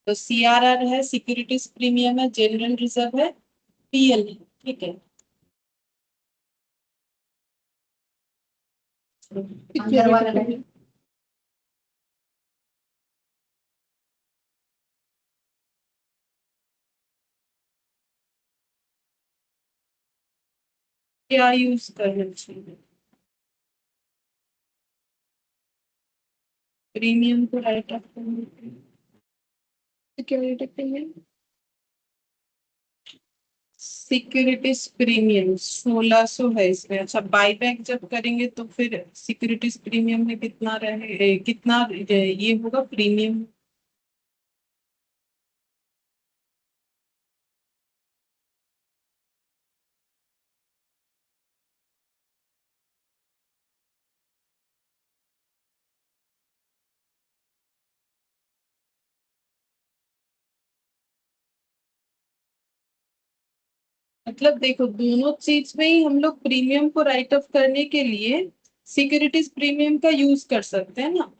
[SPEAKER 1] तो सीआरआर है, सिक्योरिटीज प्रीमियम है, जनरल रिजर्व है, पीएल है। ठीक है, सिक्योरिटी क्या यूज करना चाहिए, प्रीमियम को राइट ऑफ करने के लिए सिक्योरिटी प्रीमियम, सिक्योरिटीज प्रीमियम 1,600 है इसमें। अच्छा, बाईबैक जब करेंगे तो फिर सिक्योरिटीज प्रीमियम में कितना रहे, कितना ये होगा प्रीमियम। मतलब देखो, दोनों चीज में ही हम लोग प्रीमियम को राइट ऑफ करने के लिए सिक्योरिटीज प्रीमियम का यूज कर सकते हैं ना।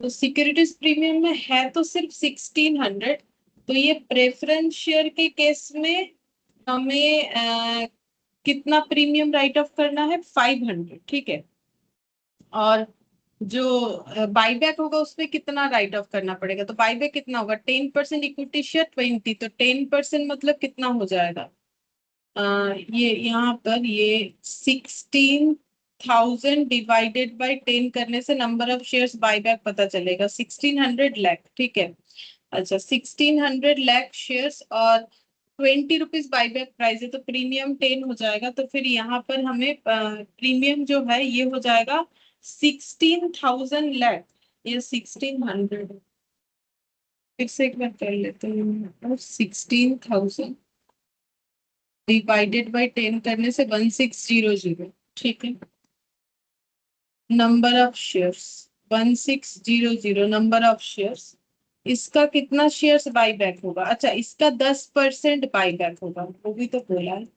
[SPEAKER 1] तो सिक्योरिटीज प्रीमियम में है तो सिर्फ 1,600। तो ये प्रेफरेंस शेयर के केस में हमें कितना प्रीमियम राइट ऑफ करना है, 500। ठीक है, और जो बाईबैक होगा उसमें कितना राइट ऑफ करना पड़ेगा। तो बाईबैक कितना होगा, 10% इक्विटी शेयर 20। तो 10% मतलब कितना हो जाएगा, ये यहाँ पर ये 16,000 डिवाइडेड बाई 10 करने से नंबर ऑफ शेयर्स बायबैक पता चलेगा, 1,600 लाख। ठीक है, अच्छा 1,600 लाख शेयर्स और 20 रुपीज बायबैक प्राइस है, तो प्रीमियम 10 हो जाएगा। तो फिर यहाँ पर हमें प्रीमियम जो है ये हो जाएगा 16,000 लाख, ये 1,600। फिर से एक बार कर लेते हैं, 16,000 डिवाइडेड बाय 10 करने से 1,600। ठीक है, number of shares 1,600 number of shares. इसका कितना शेयर्स बाईबैक होगा, अच्छा इसका 10% बाईबैक होगा, वो भी तो बोला है।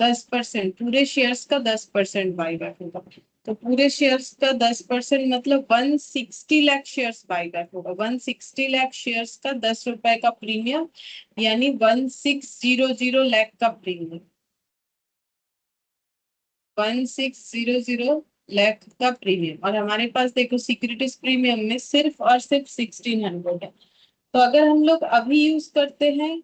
[SPEAKER 1] 10% पूरे शेयर्स का 10% बाईबैक होगा। तो पूरे शेयर्स का 10% मतलब 160 लाख शेयर्स बाईबैक होगा। 160 लाख शेयर्स का 10 रुपए का प्रीमियम, यानी 1,600 लाख का प्रीमियम, 1,600 लाख का प्रीमियम। और हमारे पास देखो सिक्योरिटीज प्रीमियम में सिर्फ और सिर्फ 1,600 है। तो अगर हम लोग अभी यूज करते हैं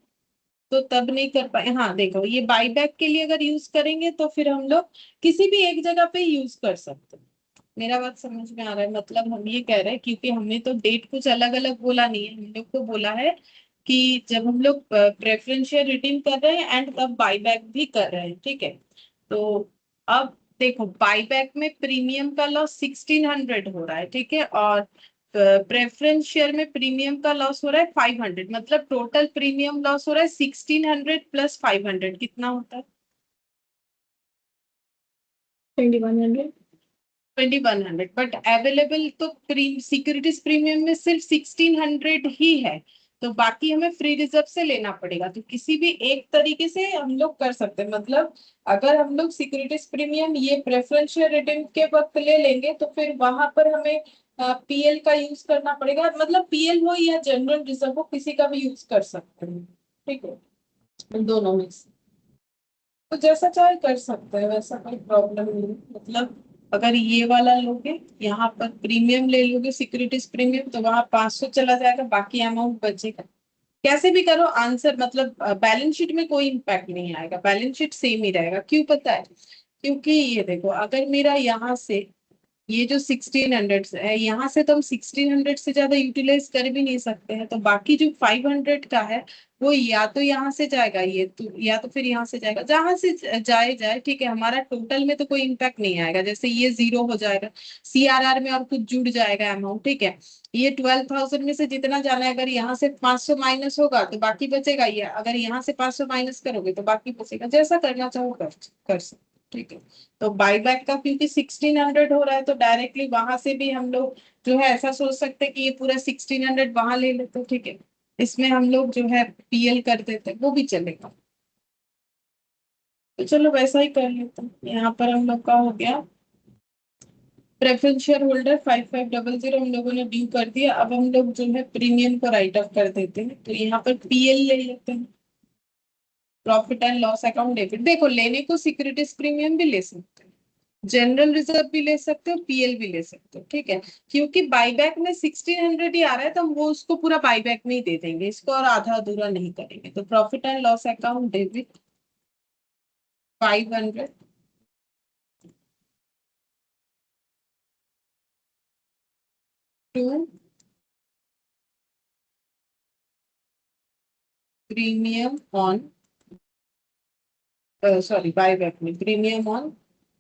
[SPEAKER 1] तो तब नहीं कर पाए। हाँ देखो, ये बाईबैक के लिए अगर यूज करेंगे तो फिर हम लोग किसी भी एक जगह पे यूज कर सकते हैं। मेरा बात समझ में आ रहा है, मतलब हम ये कह रहे हैं क्योंकि हमने तो डेट कुछ अलग अलग बोला नहीं है, हम लोग को बोला है कि जब हम लोग प्रेफरेंस शेयर रिडीम कर रहे हैं एंड तब बाईबैक भी कर रहे हैं। ठीक है, तो अब देखो बाईबैक में प्रीमियम का लॉस 1,600 हो रहा है। ठीक है, और प्रेफरेंस शेयर में प्रीमियम का लॉस हो रहा है 500, मतलब टोटल प्रीमियम लॉस हो रहा है 1600 प्लस 500, कितना होता है?
[SPEAKER 3] 2100।
[SPEAKER 1] 2100, बट अवेलेबल तो सिक्योरिटीज प्रीमियम में सिर्फ 1600 ही है, तो बाकी हमें फ्री रिजर्व से लेना पड़ेगा। तो किसी भी एक तरीके से हम लोग कर सकते हैं, मतलब अगर हम लोग सिक्योरिटीज प्रीमियम ये प्रेफरेंस शेयर रिडीम के वक्त ले लेंगे तो फिर वहां पर हमें पीएल का यूज करना पड़ेगा, मतलब पीएल हो या जनरल रिजर्व हो, किसी का भी यूज कर सकते हैं, ठीक है, दोनों में से। तो जैसा चाहे कर सकते हैं, वैसा कोई प्रॉब्लम नहीं है। मतलब अगर ये वाला लोगे, यहाँ पर प्रीमियम ले लोगे सिक्योरिटीज प्रीमियम, तो वहां 500 चला जाएगा, बाकी अमाउंट बचेगा। कैसे भी करो आंसर, मतलब बैलेंस शीट में कोई इम्पैक्ट नहीं आएगा, बैलेंस शीट सेम ही रहेगा। क्यों पता है? क्योंकि ये देखो, अगर मेरा यहाँ से ये जो 1600 है, यहाँ से तो हम 1600 से ज्यादा यूटिलाइज कर भी नहीं सकते हैं, तो बाकी जो 500 का है वो या तो यहाँ से जाएगा, ये तो या तो फिर यहाँ से जाएगा, जहां से जाए जाए, ठीक है। हमारा टोटल में तो कोई इम्पैक्ट नहीं आएगा, जैसे ये 0 हो जाएगा, सीआरआर में और कुछ जुड़ जाएगा अमाउंट, ठीक है। ये 12,000 में से जितना जाना है, अगर यहाँ से 500 माइनस होगा तो बाकी बचेगा, ये अगर यहाँ से 500 माइनस करोगे तो बाकी बचेगा, जैसा करना चाहो कर सकते, ठीक है। तो बाईबैक का क्योंकि 1600 हो रहा है, तो डायरेक्टली वहां से भी हम लोग जो है ऐसा सोच सकते हैं कि ये पूरा 1600 वहां ले लेते, ठीक है। इसमें हम लोग जो है पीएल कर देते, वो भी चलेगा। तो चलो वैसा ही कर लेते हैं। यहाँ पर हम लोग का हो गया प्रेफरेंस शेयर होल्डर 5500 हम लोगों ने ड्यू कर दिया। अब हम लोग जो है प्रीमियम को राइट ऑफ कर देते हैं, तो यहाँ पर पीएल ले लेते हैं, profit and loss account debit. देखो, लेने को सिक्योरिटीज प्रीमियम भी ले सकते हैं, जनरल रिजर्व भी ले सकते हो, पीएल भी ले सकते हो, ठीक है। क्योंकि बाईबैक में 1600 ही आ रहा है, तो हम वो उसको पूरा बाईबैक में ही दे देंगे, इसको और आधा अधूरा नहीं करेंगे। तो profit and loss account debit 500 to premium on, sorry buyback में premium on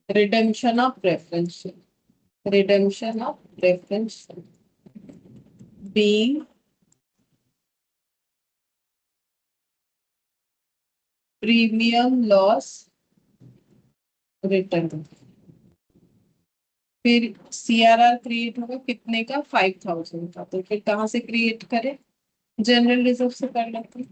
[SPEAKER 1] redemption of preference, redemption of preference being premium loss return. फिर सीआरआर क्रिएट होगा कितने का? 5000 का। तो फिर कहाँ से क्रिएट करें? जनरल रिजर्व से कर लेते हैं।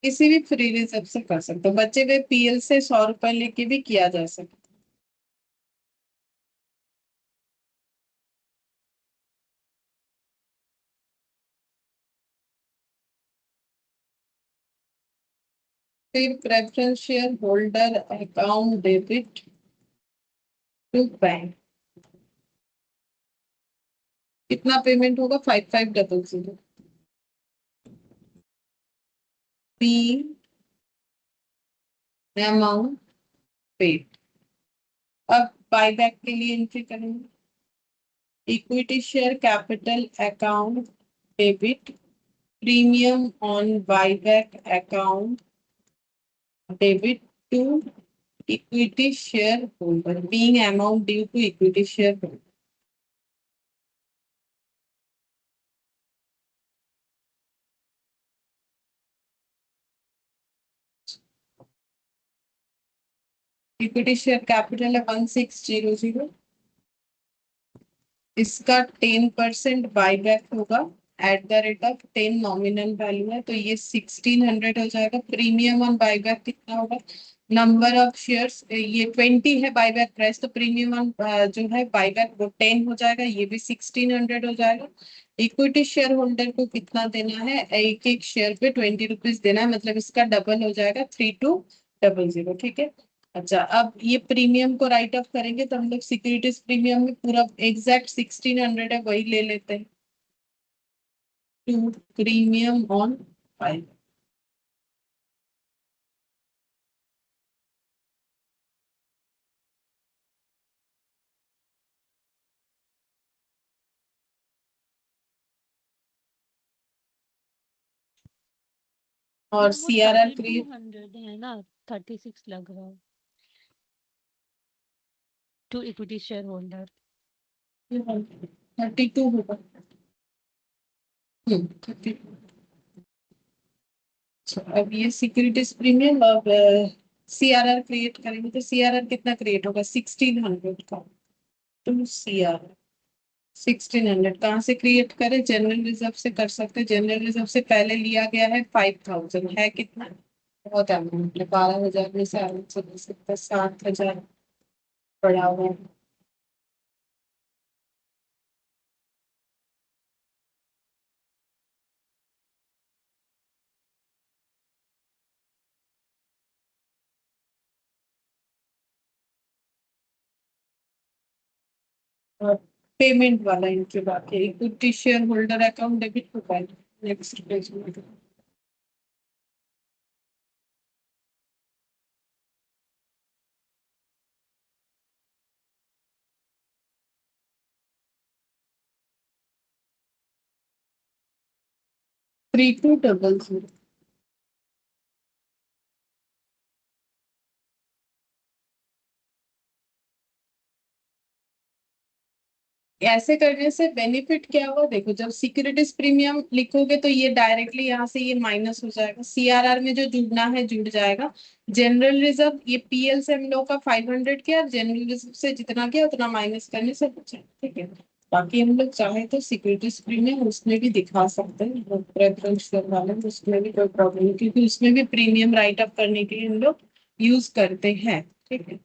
[SPEAKER 1] किसी भी फ्री रिजर्व से कर सकते हो, बचे हुए पीएल से 100 रुपए लेके भी किया जा सकता है। फिर preference share holder account debit to bank, कितना पेमेंट होगा? 5500 पी अमाउंट पेड। अब बाईबैक के लिए एंट्री करेंगे, equity share capital account debit premium on buyback account debit to equity share holder being amount due to equity share holder. Equity share capital है 1600, इसका 10% buyback होगा at the rate of 10 nominal value है, तो ये 1600 हो जाएगा। Premium on buyback कितना होगा? नंबर ऑफ शेयर्स, ये 20 है बाईबैक प्राइस, तो प्रीमियम ऑन जो है बाईबैक वो 10 हो जाएगा, ये भी 1600 हो जाएगा। इक्विटी शेयर होल्डर को कितना देना है? एक एक शेयर पे 20 रुपीज देना है, मतलब इसका डबल हो जाएगा 3200, ठीक है। अच्छा, अब ये प्रीमियम को राइट ऑफ करेंगे, तो हम लोग सिक्योरिटीज प्रीमियम में पूरा एग्जैक्ट 1600 है वही ले लेते हैं, टू प्रीमियम ऑन 5। और सीआरआर क्रिएट
[SPEAKER 2] 3200 है ना, 36 लग रहा है। to equity shareholder.
[SPEAKER 1] 32 होगा। 32। अब ये सिक्योरिटीज प्रीमियम अब सीआरआर क्रिएट करेंगे तो सीआरआर कितना क्रिएट होगा 1600 का। तो सीआर 1600 कहाँ से क्रिएट करें, जनरल रिजर्व से कर सकते हैं। जनरल रिजर्व से पहले लिया गया है 5000 है कितना, बहुत अमाउंट है। 12,000 में से आराम से दे सकते हैं, 7,000 पड़ा हुआ है। और पेमेंट वाला इनके बाकी equity share holder account debit होगा नेक्स्ट पेज में। Three two double zero. ऐसे करने से बेनिफिट क्या हुआ देखो, जब सिक्योरिटीज प्रीमियम लिखोगे तो ये डायरेक्टली यहाँ से ये माइनस हो जाएगा, सीआरआर में जो जुड़ना है जुड़ जाएगा। जनरल रिजर्व ये पीएल से हम लोग का 500 किया, जनरल रिजर्व से जितना किया उतना माइनस करने से बचा, ठीक है। बाकी हम लोग चाहे तो सिक्योरिटीज प्रीमियम उसमें भी दिखा सकते हैं, प्रेफरेंस शेयर वाले में, उसमें भी कोई प्रॉब्लम नहीं, क्योंकि उसमें भी प्रीमियम राइट अप करने के लिए हम लोग यूज करते हैं, ठीक है।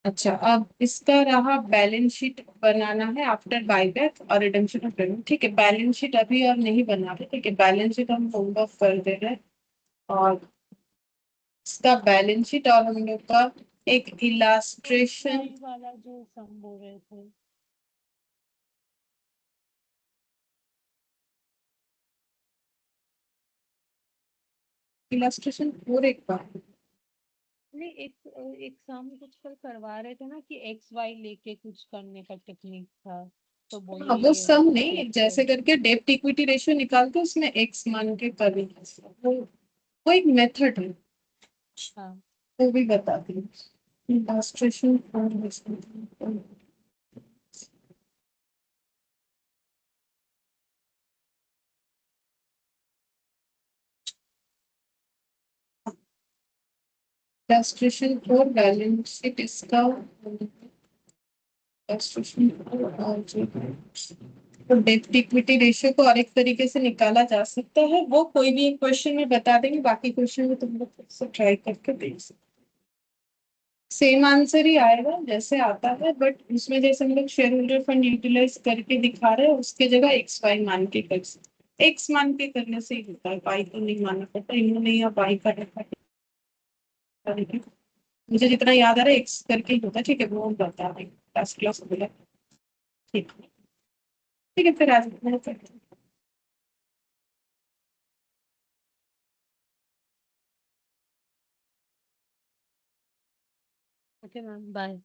[SPEAKER 1] अच्छा, अब इसका रहा बैलेंस शीट बनाना है आफ्टर बायबैक और रिडम्पशन ऑफ पेमेंट, ठीक है। बैलेंस शीट अभी और नहीं बना रहे, ठीक है। बैलेंस शीट हम होल्ड ऑफ कर दे रहे हैं। और इसका बैलेंस शीट और हम लोग का एक इलास्ट्रेशन,
[SPEAKER 2] वाला जो सम बोल रहे थे,
[SPEAKER 1] इलास्ट्रेशन और एक बार
[SPEAKER 2] नहीं एक सम कुछ कल करवा रहे थे ना कि एक्स वाई लेके कुछ करने का टेक्निक था, तो बोले
[SPEAKER 1] वो
[SPEAKER 2] ये
[SPEAKER 1] सम नहीं,
[SPEAKER 2] देखते
[SPEAKER 1] जैसे
[SPEAKER 2] हैं।
[SPEAKER 1] करके डेब्ट इक्विटी रेशियो निकाल के उसमें एक्स मान के करेंगे, वो एक मेथड है,
[SPEAKER 2] हाँ
[SPEAKER 1] वो भी बताती हूँ। Illustration illustration for balance sheet इसका illustration तो डेब्ट इक्विटी रेशियो को और एक तरीके से निकाला जा सकता है, वो कोई भी एक क्वेश्चन में बता देंगे, बाकी क्वेश्चन में तुम लोग खुद से ट्राई करके देख सकते। सेम आंसर ही आएगा जैसे आता है, बट उसमें जैसे हम लोग शेयर होल्डर फंड यूटिलाइज करके दिखा रहे हैं, उसके जगह एक्स वाई मान के कर सकते। एक्स मान के करने से ही होता है, वाई तो नहीं मानना पड़ता। इन्होंने यहाँ वाई का रखा है, मुझे जितना याद आ रहा है एक्स करके ही होता है, ठीक है। वो हम बता देंगे लास्ट क्लास में बोला, ठीक है। ठीक है, फिर आज मैं करती हूँ।
[SPEAKER 2] Okay ma'am bye.